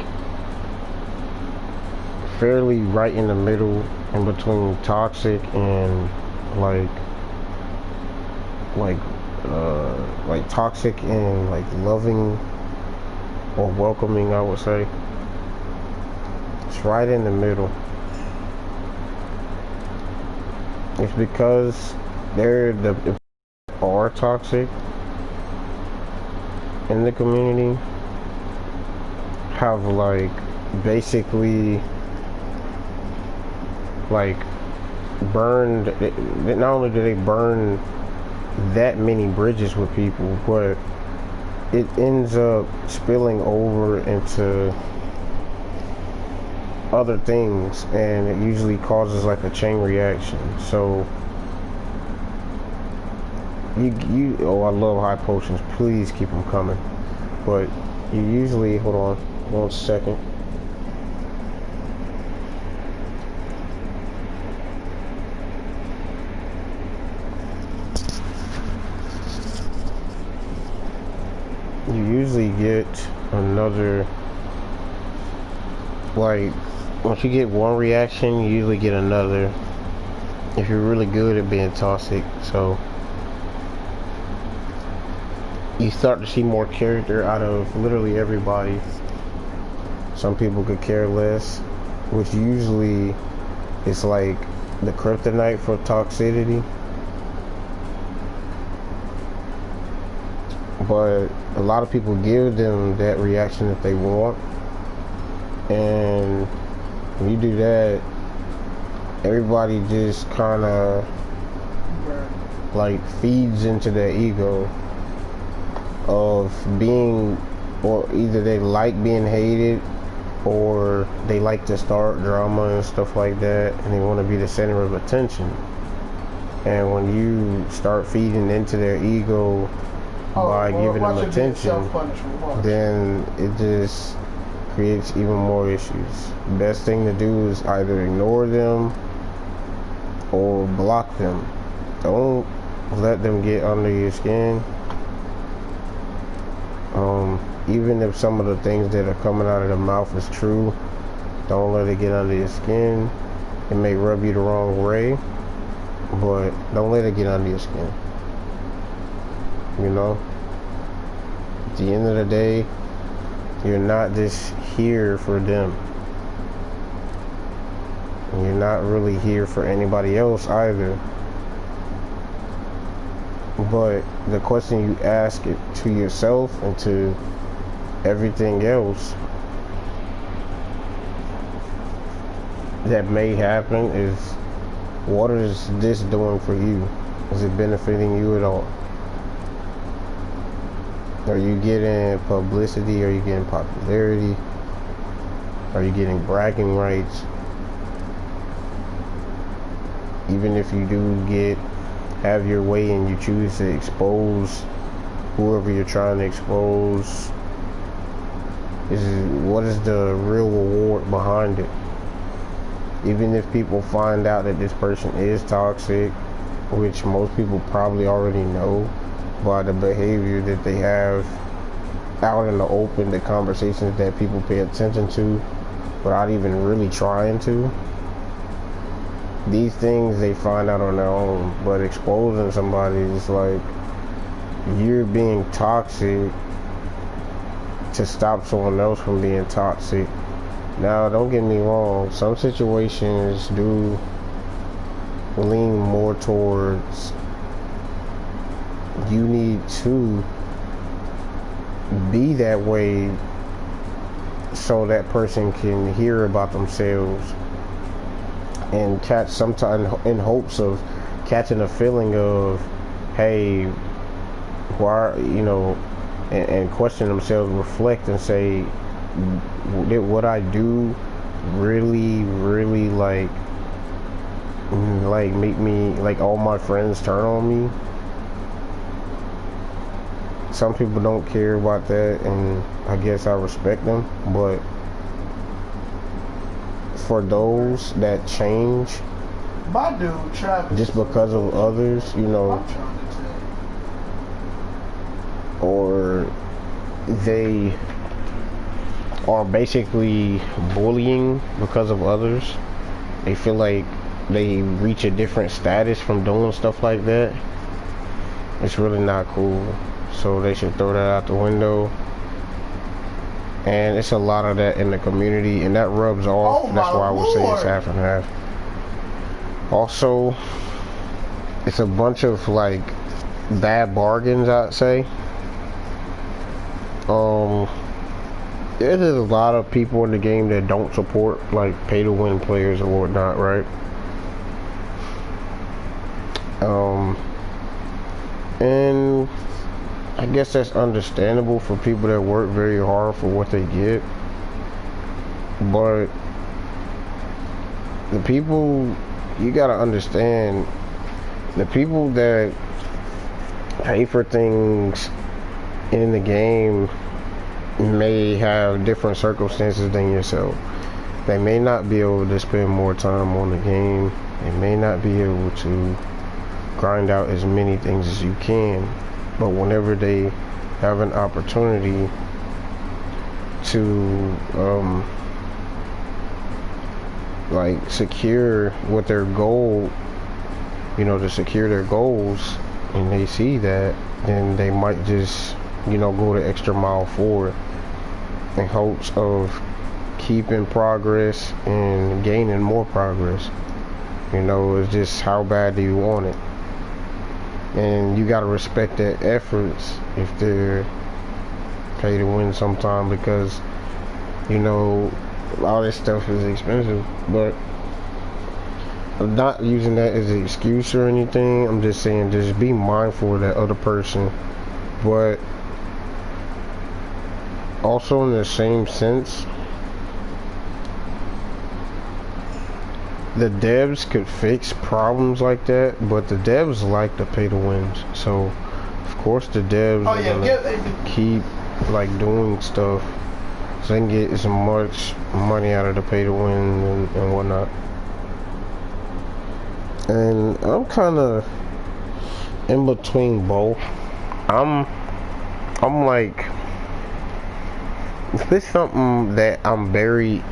fairly right in the middle, in between toxic and like toxic and like loving or welcoming, I would say. It's right in the middle. It's because they're are toxic in the community, have like basically like burned. Not only do they burn that many bridges with people, but it ends up spilling over into other things, and it usually causes like a chain reaction. So oh, I love high potions. Please keep them coming. But you usually, hold on 1 second. You usually get another, like, once you get one reaction, you usually get another if you're really good at being toxic. So you start to see more character out of literally everybody. Some people could care less, which usually is like the kryptonite for toxicity. But a lot of people give them that reaction that they want, and when you do that, everybody just kind of like feeds into their ego of being, or either they like being hated, or they like to start drama and stuff like that, and they want to be the center of attention. And when you start feeding into their ego by giving them attention, then it just creates even more issues. Best thing to do is either ignore them or block them. Don't let them get under your skin. Even if some of the things that are coming out of their mouth is true, don't let it get under your skin. It may rub you the wrong way, but don't let it get under your skin. At the end of the day, you're not just here for them. And you're not really here for anybody else either. But the question you ask it to yourself and to everything else that may happen is, what is this doing for you? Is it benefiting you at all? Are you getting publicity? Are you getting popularity? Are you getting bragging rights? Even if you do have your way and you choose to expose whoever you're trying to expose, what is the real reward behind it? Even if people find out that this person is toxic, which most people probably already know by the behavior that they have out in the open, the conversations that people pay attention to without even really trying to. These things they find out on their own, but exposing somebody is like you're being toxic to stop someone else from being toxic. Now, don't get me wrong, some situations do lean more towards you need to be that way so that person can hear about themselves and catch sometime in hopes of catching a feeling of, hey, why, and question themselves, reflect and say, did what I do really like make me, like, all my friends turn on me? Some people don't care about that, and I guess I respect them, but for those that change my dude, Travis, just because of others, or they are basically bullying because of others, they feel like they reach a different status from doing stuff like that. It's really not cool, so they should throw that out the window. And it's a lot of that in the community, and that rubs off. That's why I would say it's half and half. Also, it's a bunch of like bad bargains, I'd say. There's a lot of people in the game that don't support like pay to win players or whatnot, right? And I guess that's understandable for people that work very hard for what they get. But the people, you gotta understand, the people that pay for things in the game may have different circumstances than yourself. They may not be able to spend more time on the game. They may not be able to grind out as many things as you can. But whenever they have an opportunity to like secure what their goal, to secure their goals, and they see that, then they might just go the extra mile forward in hopes of keeping progress and gaining more progress. It's just how bad do you want it? And you gotta respect their efforts if they're pay to win sometime, because all this stuff is expensive. But I'm not using that as an excuse or anything. I'm just saying, just be mindful of that other person. But also in the same sense, the devs could fix problems like that, but the devs like the pay to wins. So of course the devs are gonna keep like doing stuff so they can get as much money out of the pay to win and whatnot. And I'm kind of in between both. I'm like, if it's something that I'm very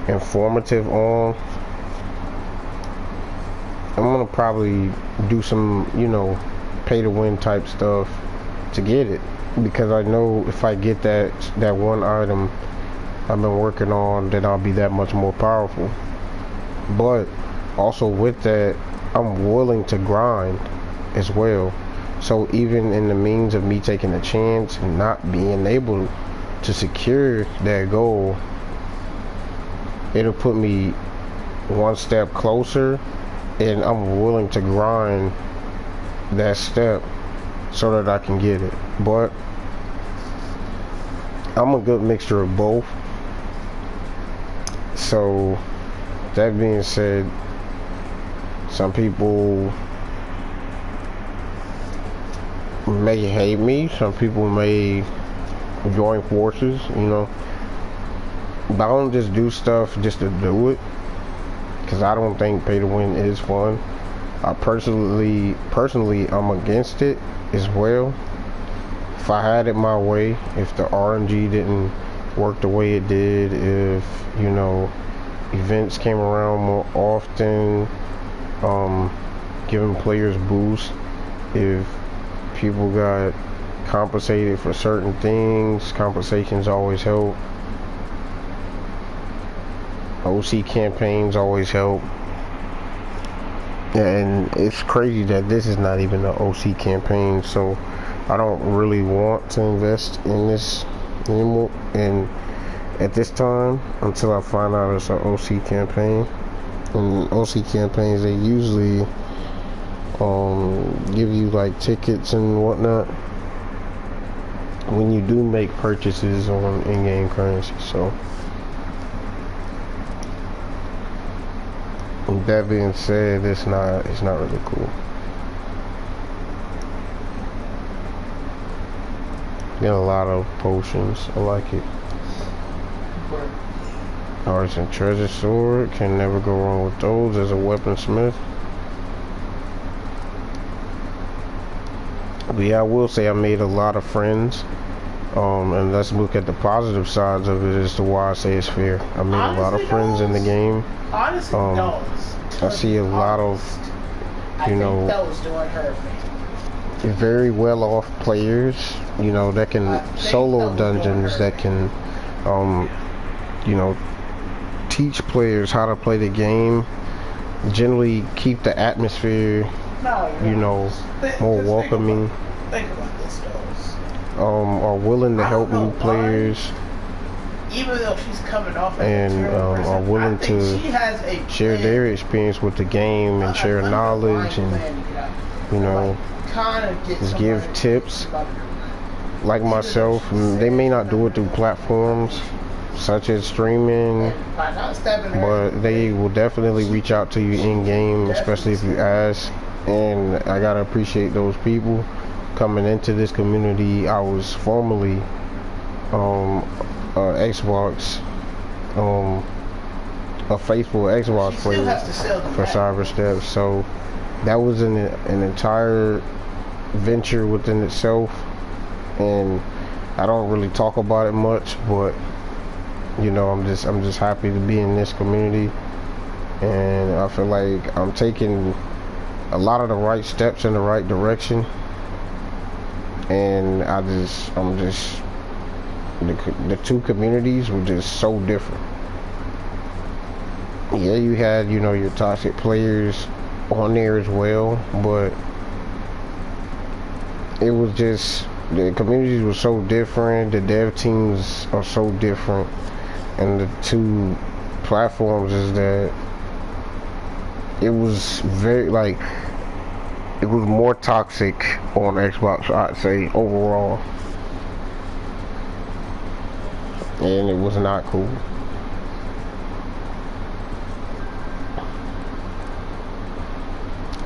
informative on, I'm gonna probably do some, pay to win type stuff to get it, because I know if I get that one item I've been working on, then I'll be that much more powerful. But also with that, I'm willing to grind as well. So even in the means of me taking a chance and not being able to secure that goal, it'll put me one step closer, and I'm willing to grind that step so that I can get it. But I'm a good mixture of both. So that being said, some people may hate me, some people may join forces, you know. But I don't just do stuff just to do it, because I don't think pay to win is fun. I personally, I'm against it as well. If I had it my way, if the RNG didn't work the way it did, if, you know, events came around more often, giving players boosts, if people got compensated for certain things, compensations always help. OC campaigns always help. Yeah, and it's crazy that this is not even an OC campaign, so I don't really want to invest in this anymore, and at this time, until I find out it's an OC campaign. And OC campaigns, they usually give you like tickets and whatnot when you do make purchases on in-game currency. So with that being said, it's not really cool. Get a lot of potions. I like it. Artisan treasure sword, can never go wrong with those as a weaponsmith. But yeah, I will say I made a lot of friends. And let's look at the positive sides of it as to why I say it's fair. I made a lot of friends in the game. Honestly, I see a lot of, you know, very well off players, you know, that can solo dungeons, that can, you know, teach players how to play the game, generally keep the atmosphere, you know, more welcoming. Think about this, though. Are willing to help new players, even though she's coming off and are willing to share their experience with the game and share knowledge, and, you know, just give tips. Like myself, they may not do it through platforms such as streaming, but they will definitely reach out to you in game, especially if you ask. And I gotta appreciate those people. Coming into this community, I was formerly Xbox, a faithful Xbox player for Cybersteps, so that was an entire venture within itself, and I don't really talk about it much, but, you know, I'm just happy to be in this community, and I feel like I'm taking a lot of the right steps in the right direction. And the two communities were just so different. Yeah, you had, you know, your toxic players on there as well, but it was just, the communities were so different, the dev teams are so different, and the two platforms is that it was very, like, it was more toxic on Xbox, I'd say, overall. And it was not cool.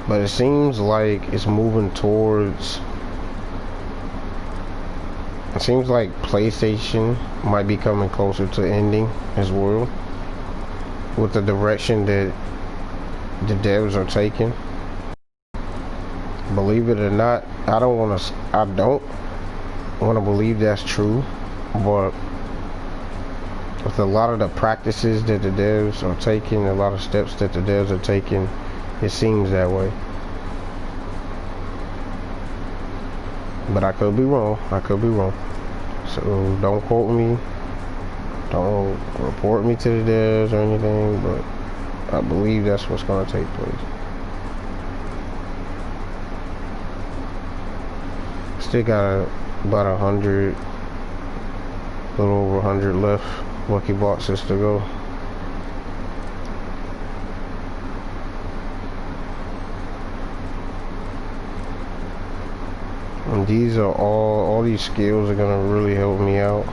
But it seems like it's moving towards... It seems like PlayStation might be coming closer to ending as well, with the direction that the devs are taking. Believe it or not, I don't want to believe that's true, but with a lot of the practices that the devs are taking, a lot of steps that the devs are taking, it seems that way. But I could be wrong. So don't quote me. Don't report me to the devs or anything, but I believe that's what's gonna take place. Still got about 100, a little over 100 left lucky boxes to go. And these are all these skills are gonna really help me out.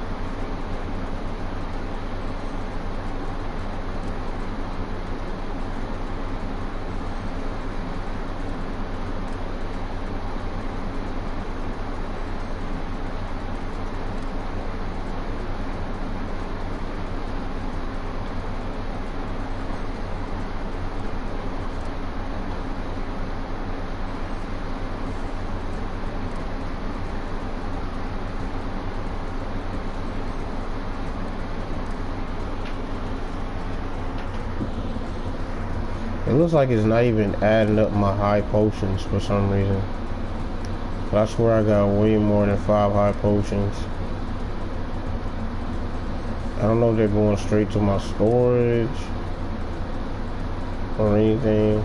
It looks like it's not even adding up my high potions for some reason. But I swear I got way more than 5 high potions. I don't know if they're going straight to my storage or anything.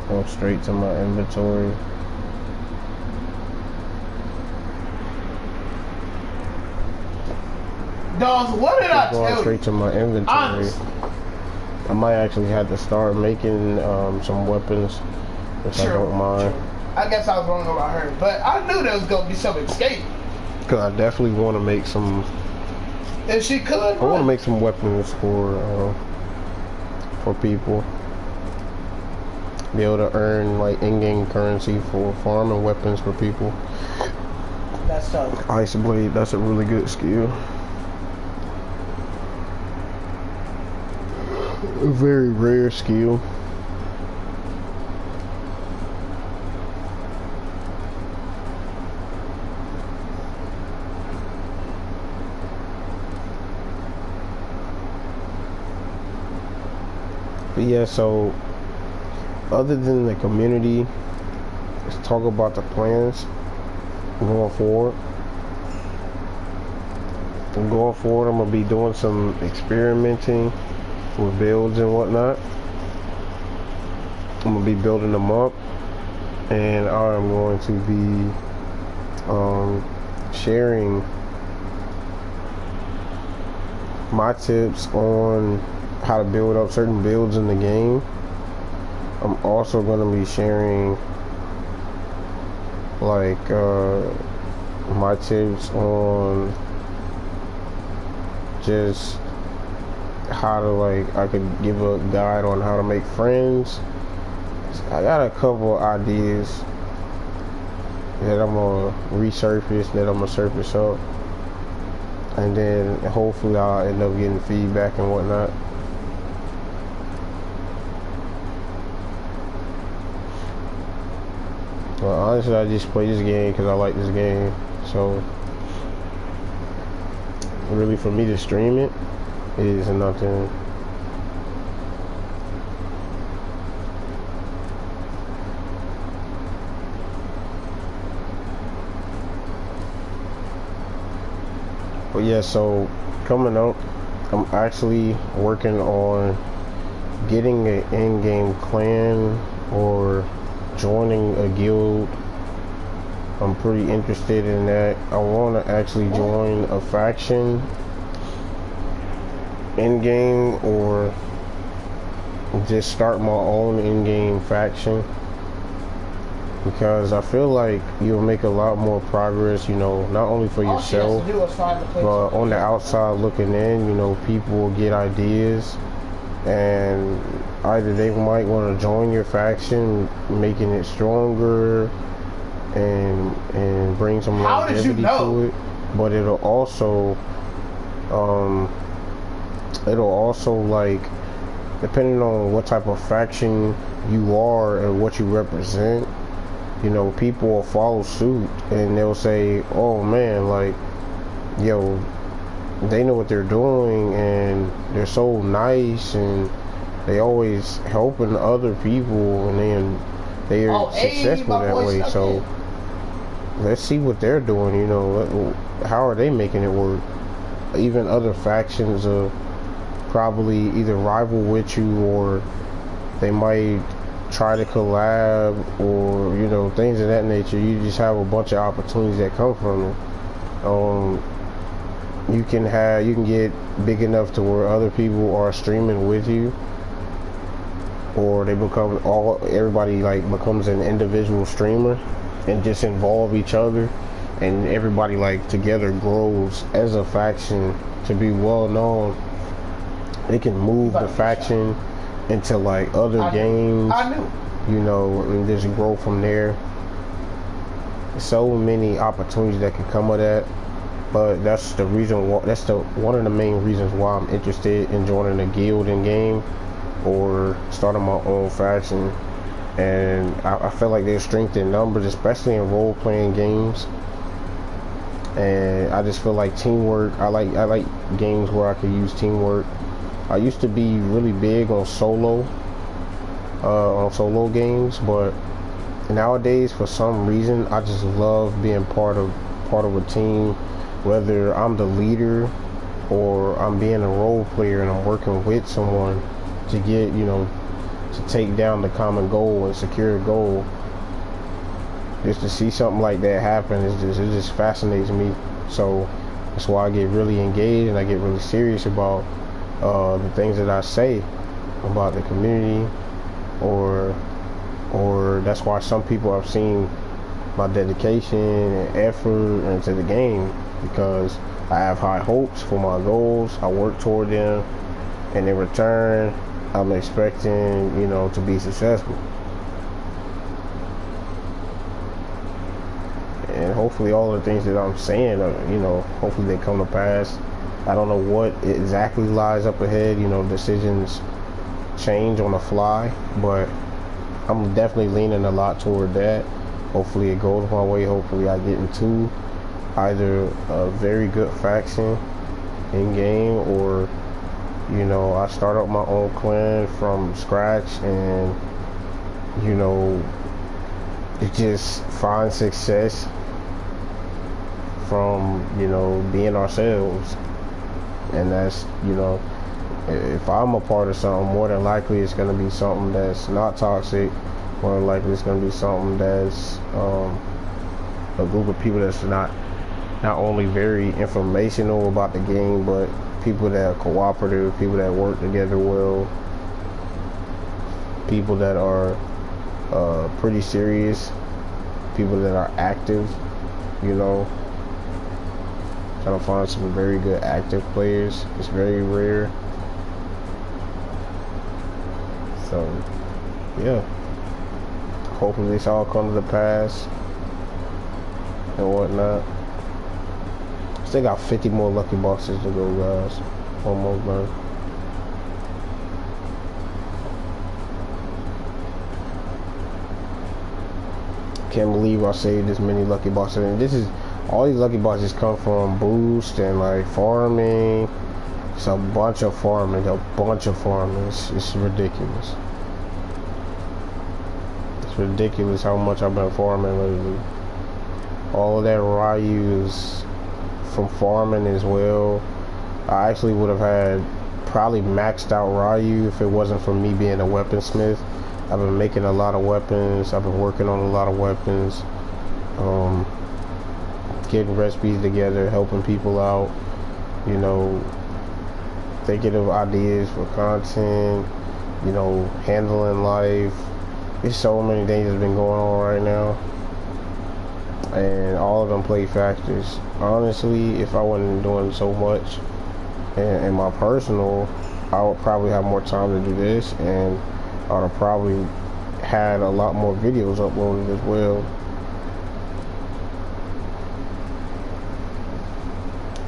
Going straight to my inventory. Dogs, what did I tell you? Going straight to my inventory. Honestly. I might actually have to start making some weapons, which I don't mind. True. I guess I was wrong about her, but I knew there was gonna be some escape. Cause I definitely want to make some. If she could, I want to make some weapons for people. Be able to earn like in-game currency for farming weapons for people. That's tough. Ice blade, that's a really good skill. A very rare skill. But yeah, so other than the community, let's talk about the plans going forward. And going forward, I'm gonna be doing some experimenting with builds and whatnot. I'm gonna be building them up, and I'm going to be sharing my tips on how to build up certain builds in the game. I'm also going to be sharing like my tips on just how to I could give a guide on how to make friends. I got a couple ideas that I'm gonna resurface, that I'm gonna surface up, and then hopefully I'll end up getting feedback and whatnot. Well, honestly, I just play this game because I like this game. So, really, for me to stream it is nothing. But yeah, so coming up, I'm actually working on getting an in-game clan or joining a guild. I'm pretty interested in that. I want to actually join a faction in-game or just start my own in-game faction, because I feel like you'll make a lot more progress, you know, not only for yourself, but on the outside looking in, you know, people will get ideas, and either they might want to join your faction, making it stronger and bring some longevity to it, but it'll also like, depending on what type of faction you are and what you represent, you know, people will follow suit and they'll say, oh man, like, yo, they know what they're doing and they're so nice and they always helping other people, and then they're successful that way. So let's see what they're doing, you know. how are they making it work? Even other factions are probably either rival with you, or they might try to collab, or you know, things of that nature. You just have a bunch of opportunities that come from it. You can get big enough to where other people are streaming with you, or everybody like becomes an individual streamer and just involve each other, and everybody like together grows as a faction to be well known. They can move the faction into like other games, you know, and just grow from there. So many opportunities that can come of that. But that's the reason why, one of the main reasons why I'm interested in joining a guild in game or starting my own faction. And I feel like there's strength in numbers, especially in role-playing games. And I just feel like teamwork. I like games where I can use teamwork. I used to be really big on solo games, but nowadays for some reason I just love being part of a team. Whether I'm the leader or I'm being a role player and I'm working with someone to get, you know, to take down the common goal and secure a goal. Just to see something like that happen, it just fascinates me. So that's why I get really engaged and I get really serious about the things that I say about the community, or that's why some people have seen my dedication and effort into the game, because I have high hopes for my goals. I work toward them, and in return I'm expecting, you know, to be successful. And hopefully all the things that I'm saying are, you know, hopefully they come to pass. I don't know what exactly lies up ahead, you know, decisions change on the fly, but I'm definitely leaning a lot toward that. Hopefully it goes my way. Hopefully I get into either a very good faction in game, or, you know, I start up my own clan from scratch and, you know, it just find success from, you know, being ourselves. And that's, you know, if I'm a part of something, more than likely it's going to be something that's not toxic. More than likely it's going to be something that's a group of people that's not only very informational about the game, but people that are cooperative, people that work together well, people that are pretty serious, people that are active, you know. Trying to find some very good active players. It's very rare. So, yeah. Hopefully this all comes to pass and whatnot. Still got 50 more lucky boxes to go, guys. Almost done. Can't believe I saved this many lucky boxes. And this is, all these lucky boxes come from boost and like farming. It's a bunch of farming, It's ridiculous. It's ridiculous how much I've been farming lately. All of that Ryu is from farming as well. I actually would have had probably maxed out Ryu if it wasn't for me being a weaponsmith. I've been making a lot of weapons. I've been working on a lot of weapons. Getting recipes together, helping people out, you know, thinking of ideas for content, you know, handling life. There's so many things that's been going on right now, and all of them play factors. Honestly, if I wasn't doing so much in my personal, I would probably have more time to do this, and I would have probably had a lot more videos uploaded as well.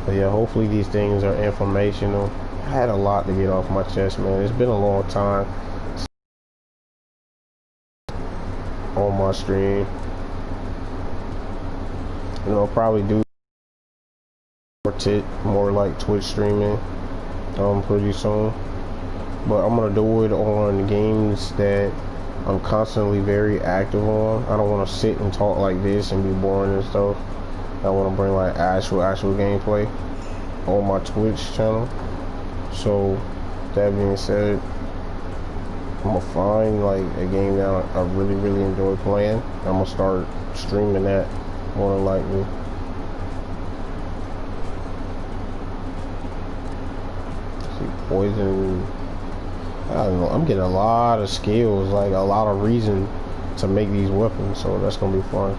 But yeah, hopefully these things are informational. I had a lot to get off my chest, man. It's been a long time on my stream. You know, I'll probably do more like Twitch streaming pretty soon. But I'm gonna do it on games that I'm constantly very active on. I don't want to sit and talk like this and be boring and stuff. I want to bring like actual gameplay on my Twitch channel. So that being said, I'm gonna find like a game that I really enjoy playing. I'm gonna start streaming that more than likely. See, poison. I don't know. I'm getting a lot of skills, like a lot of reason to make these weapons. So that's gonna be fun.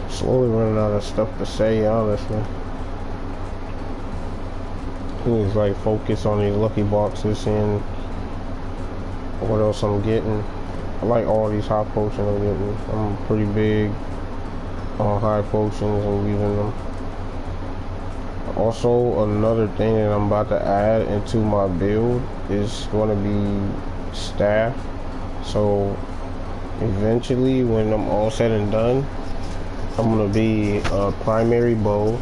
Slowly running out of stuff to say, honestly. He's like focus on these lucky boxes and what else I'm getting. I like all these high potions I'm getting. I'm pretty big on high potions and using them. Also, another thing that I'm about to add into my build is going to be staff. So eventually, when I'm all said and done, I'm going to be a primary bow,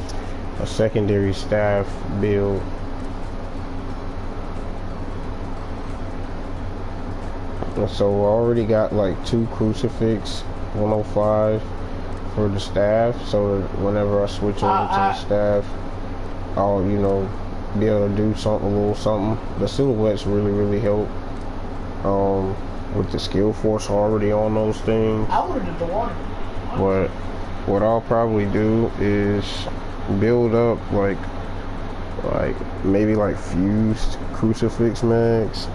a secondary staff build. And so I already got like 2 crucifix 105 for the staff, so that whenever I switch over to the staff, I'll, you know, be able to do something, a little something. The silhouettes really help. With the skill force already on those things. I would have did the water. But what I'll probably do is build up like maybe like fused crucifix mags,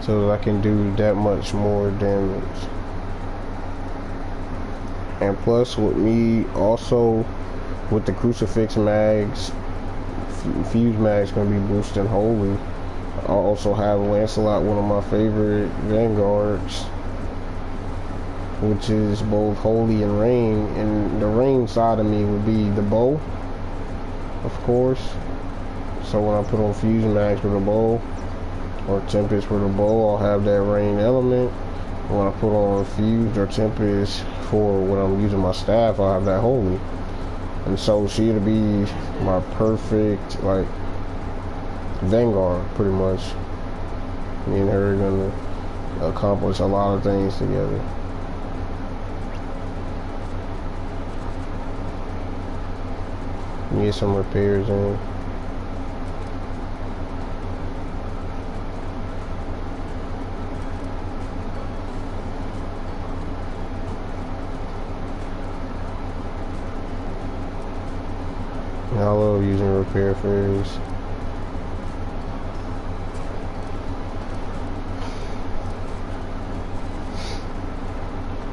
so that I can do that much more damage. And plus with me also with the crucifix mags, fuse mags gonna be boosting holy. I also have Lancelot, one of my favorite vanguards, which is both holy and rain. And the rain side of me would be the bow, of course. So when I put on fuse mags for the bow, or tempest for the bow, I'll have that rain element. When I put on fused or tempest for when I'm using my staff, I'll have that holy. And so she'll be my perfect like vanguard, pretty much. Me and her are gonna accomplish a lot of things together. Get some repairs in. I love using repair fairies.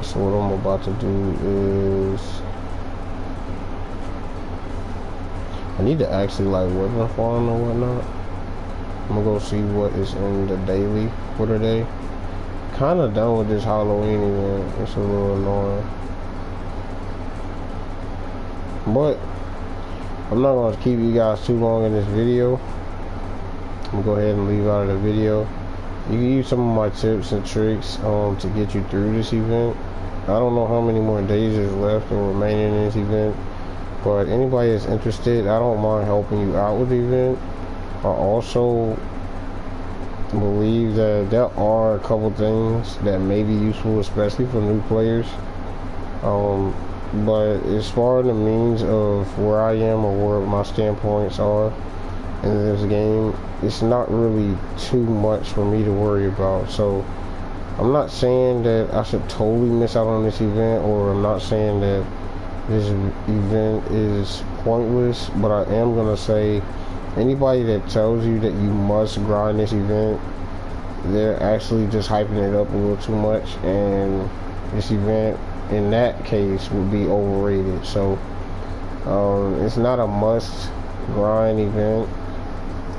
So what I'm about to do is I need to actually like weapon farm or whatnot. I'm gonna go see what is in the daily for today. Kinda done with this Halloween event. It's a little annoying. But I'm not going to keep you guys too long in this video. I'm going to go ahead and leave out of the video. You can use some of my tips and tricks to get you through this event. I don't know how many more days is left or remaining in this event, but anybody that's interested, I don't mind helping you out with the event. I also believe that there are a couple things that may be useful, especially for new players. But as far as the means of where I am or where my standpoints are in this game, it's not really too much for me to worry about. So I'm not saying that I should totally miss out on this event, or I'm not saying that this event is pointless, but I am gonna say anybody that tells you that you must grind this event, they're actually just hyping it up a little too much, and this event in that case would be overrated. So it's not a must grind event.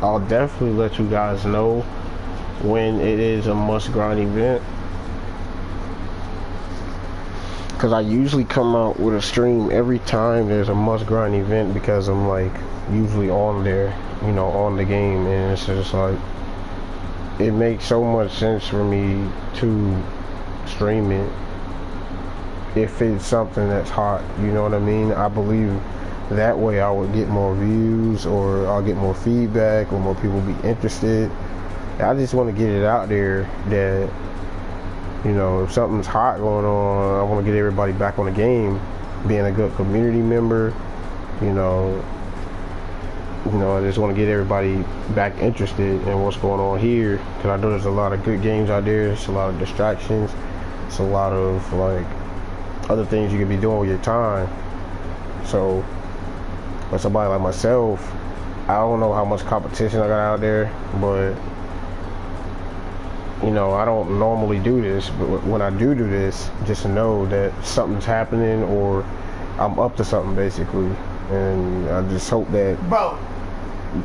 I'll definitely let you guys know when it is a must grind event, because I usually come out with a stream every time there's a must grind event, because I'm like usually on there, you know, on the game, and it's just like it makes so much sense for me to stream it if it's something that's hot, you know what I mean? I believe that way I would get more views, or I'll get more feedback, or more people be interested. I just want to get it out there that, you know, if something's hot going on, I want to get everybody back on the game, being a good community member, you know, I just want to get everybody back interested in what's going on here, because I know there's a lot of good games out there. There's a lot of distractions. It's a lot of like other things you could be doing with your time. So for somebody like myself, I don't know how much competition I got out there, but you know, I don't normally do this, but when I do this, just know that something's happening, or I'm up to something basically. And I just hope that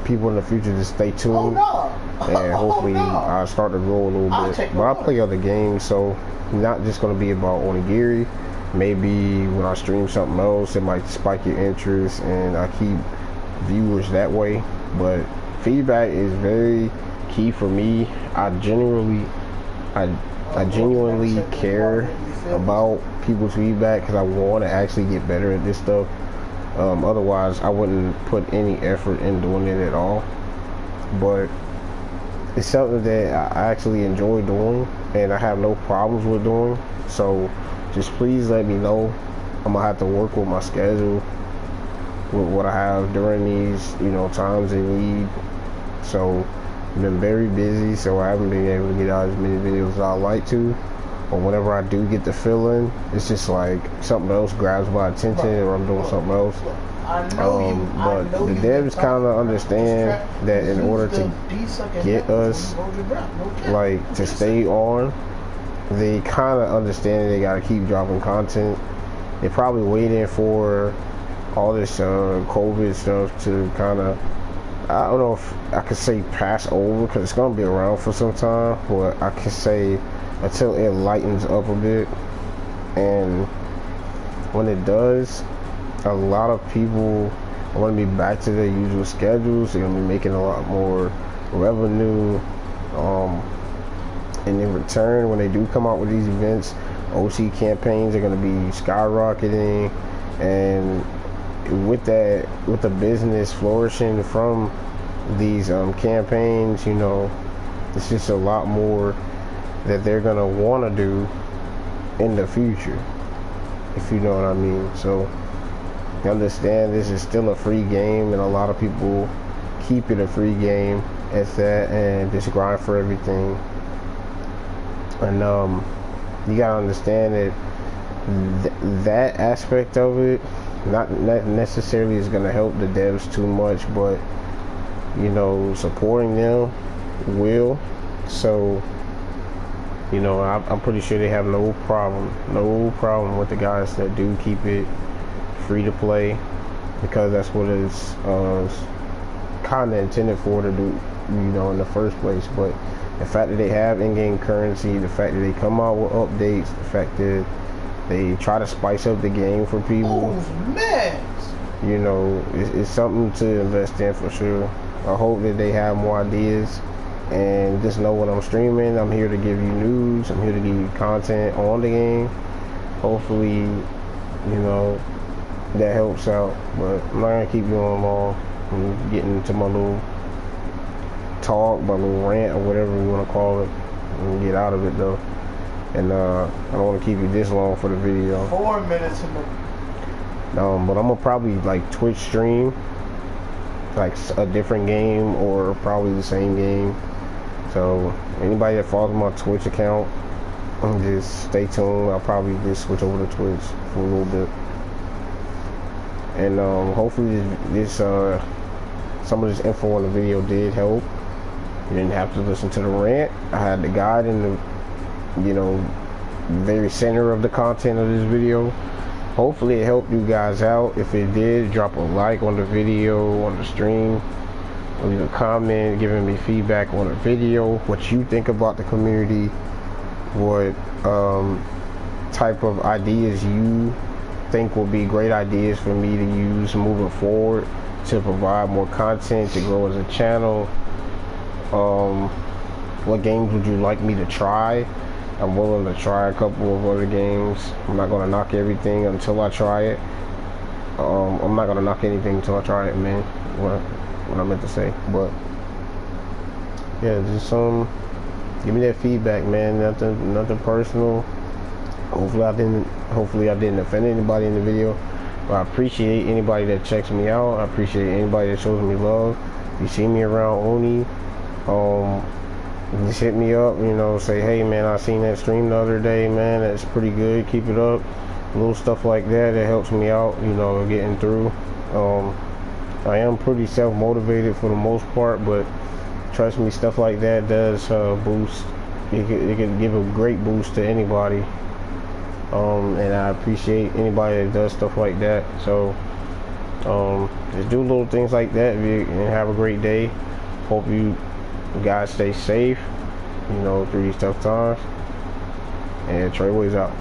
people in the future just stay tuned, and hopefully I start to grow a little bit. But I play other games, so not just going to be about Onigiri. Maybe when I stream something else, it might spike your interest, and I keep viewers that way. But feedback is very key for me. I genuinely care about people's feedback, because I want to actually get better at this stuff. Otherwise I wouldn't put any effort in doing it at all. But it's something that I actually enjoy doing, and I have no problems with doing. So just please let me know. I'm gonna have to work with my schedule, with what I have during these, you know, times in need. So I've been very busy, so I haven't been able to get out as many videos as I'd like to. Or whenever I do get the feeling, it's just like something else grabs my attention, or I'm doing something else. But the devs kind of understand that in order to get us like to stay on, they kind of understand they got to keep dropping content. They're probably waiting for all this COVID stuff to kind of, I don't know if I could say pass over, because it's going to be around for some time, but I could say until it lightens up a bit. And when it does, a lot of people are going to be back to their usual schedules. They're going to be making a lot more revenue, and in return, when they do come out with these events, OC campaigns are going to be skyrocketing. And with that, with the business flourishing from these campaigns, you know, it's just a lot more that they're gonna want to do in the future, if you know what I mean. So you understand this is still a free game, and a lot of people keep it a free game as that, and just grind for everything. And you gotta understand that that aspect of it not necessarily is gonna help the devs too much, but you know, supporting them will. So you know, I'm pretty sure they have no problem with the guys that do keep it free to play, because that's what it's kind of intended for, to do, you know, in the first place. But the fact that they have in-game currency, the fact that they come out with updates, the fact that they try to spice up the game for people. Oh man! you know, it's something to invest in for sure. I hope that they have more ideas, and just know when I'm streaming, I'm here to give you news, I'm here to give you content on the game. Hopefully, you know, that helps out, but I'm not gonna keep you on long. I'm getting into my little talk, my little rant, or whatever you want to call it, and get out of it though. And I don't want to keep you this long for the video. 4 minutes in the... But I'm gonna probably like Twitch stream like a different game, or probably the same game. So anybody that follows my Twitch account, just stay tuned. I'll probably just switch over to Twitch for a little bit. And hopefully this some of this info on the video did help. You didn't have to listen to the rant. I had the guide in the, you know, very center of the content of this video. Hopefully it helped you guys out. If it did, drop a like on the video, on the stream. Leave a comment giving me feedback on the video, what you think about the community, what type of ideas you think will be great ideas for me to use moving forward to provide more content, to grow as a channel. What games would you like me to try? I'm willing to try a couple of other games. I'm not gonna knock everything until I try it. I'm not gonna knock anything until I try it, man. What I meant to say, but yeah, just give me that feedback, man. Nothing personal. Hopefully I didn't offend anybody in the video. But I appreciate anybody that checks me out. I appreciate anybody that shows me love. If you see me around Oni, just hit me up, you know, say, hey man, I seen that stream the other day, man, that's pretty good, keep it up. Little stuff like that helps me out, you know, getting through. I am pretty self-motivated for the most part, but trust me, stuff like that does boost. It can give a great boost to anybody. And I appreciate anybody that does stuff like that. So just do little things like that and have a great day. Hope you guys stay safe, you know, through these tough times. And Trey Ways out.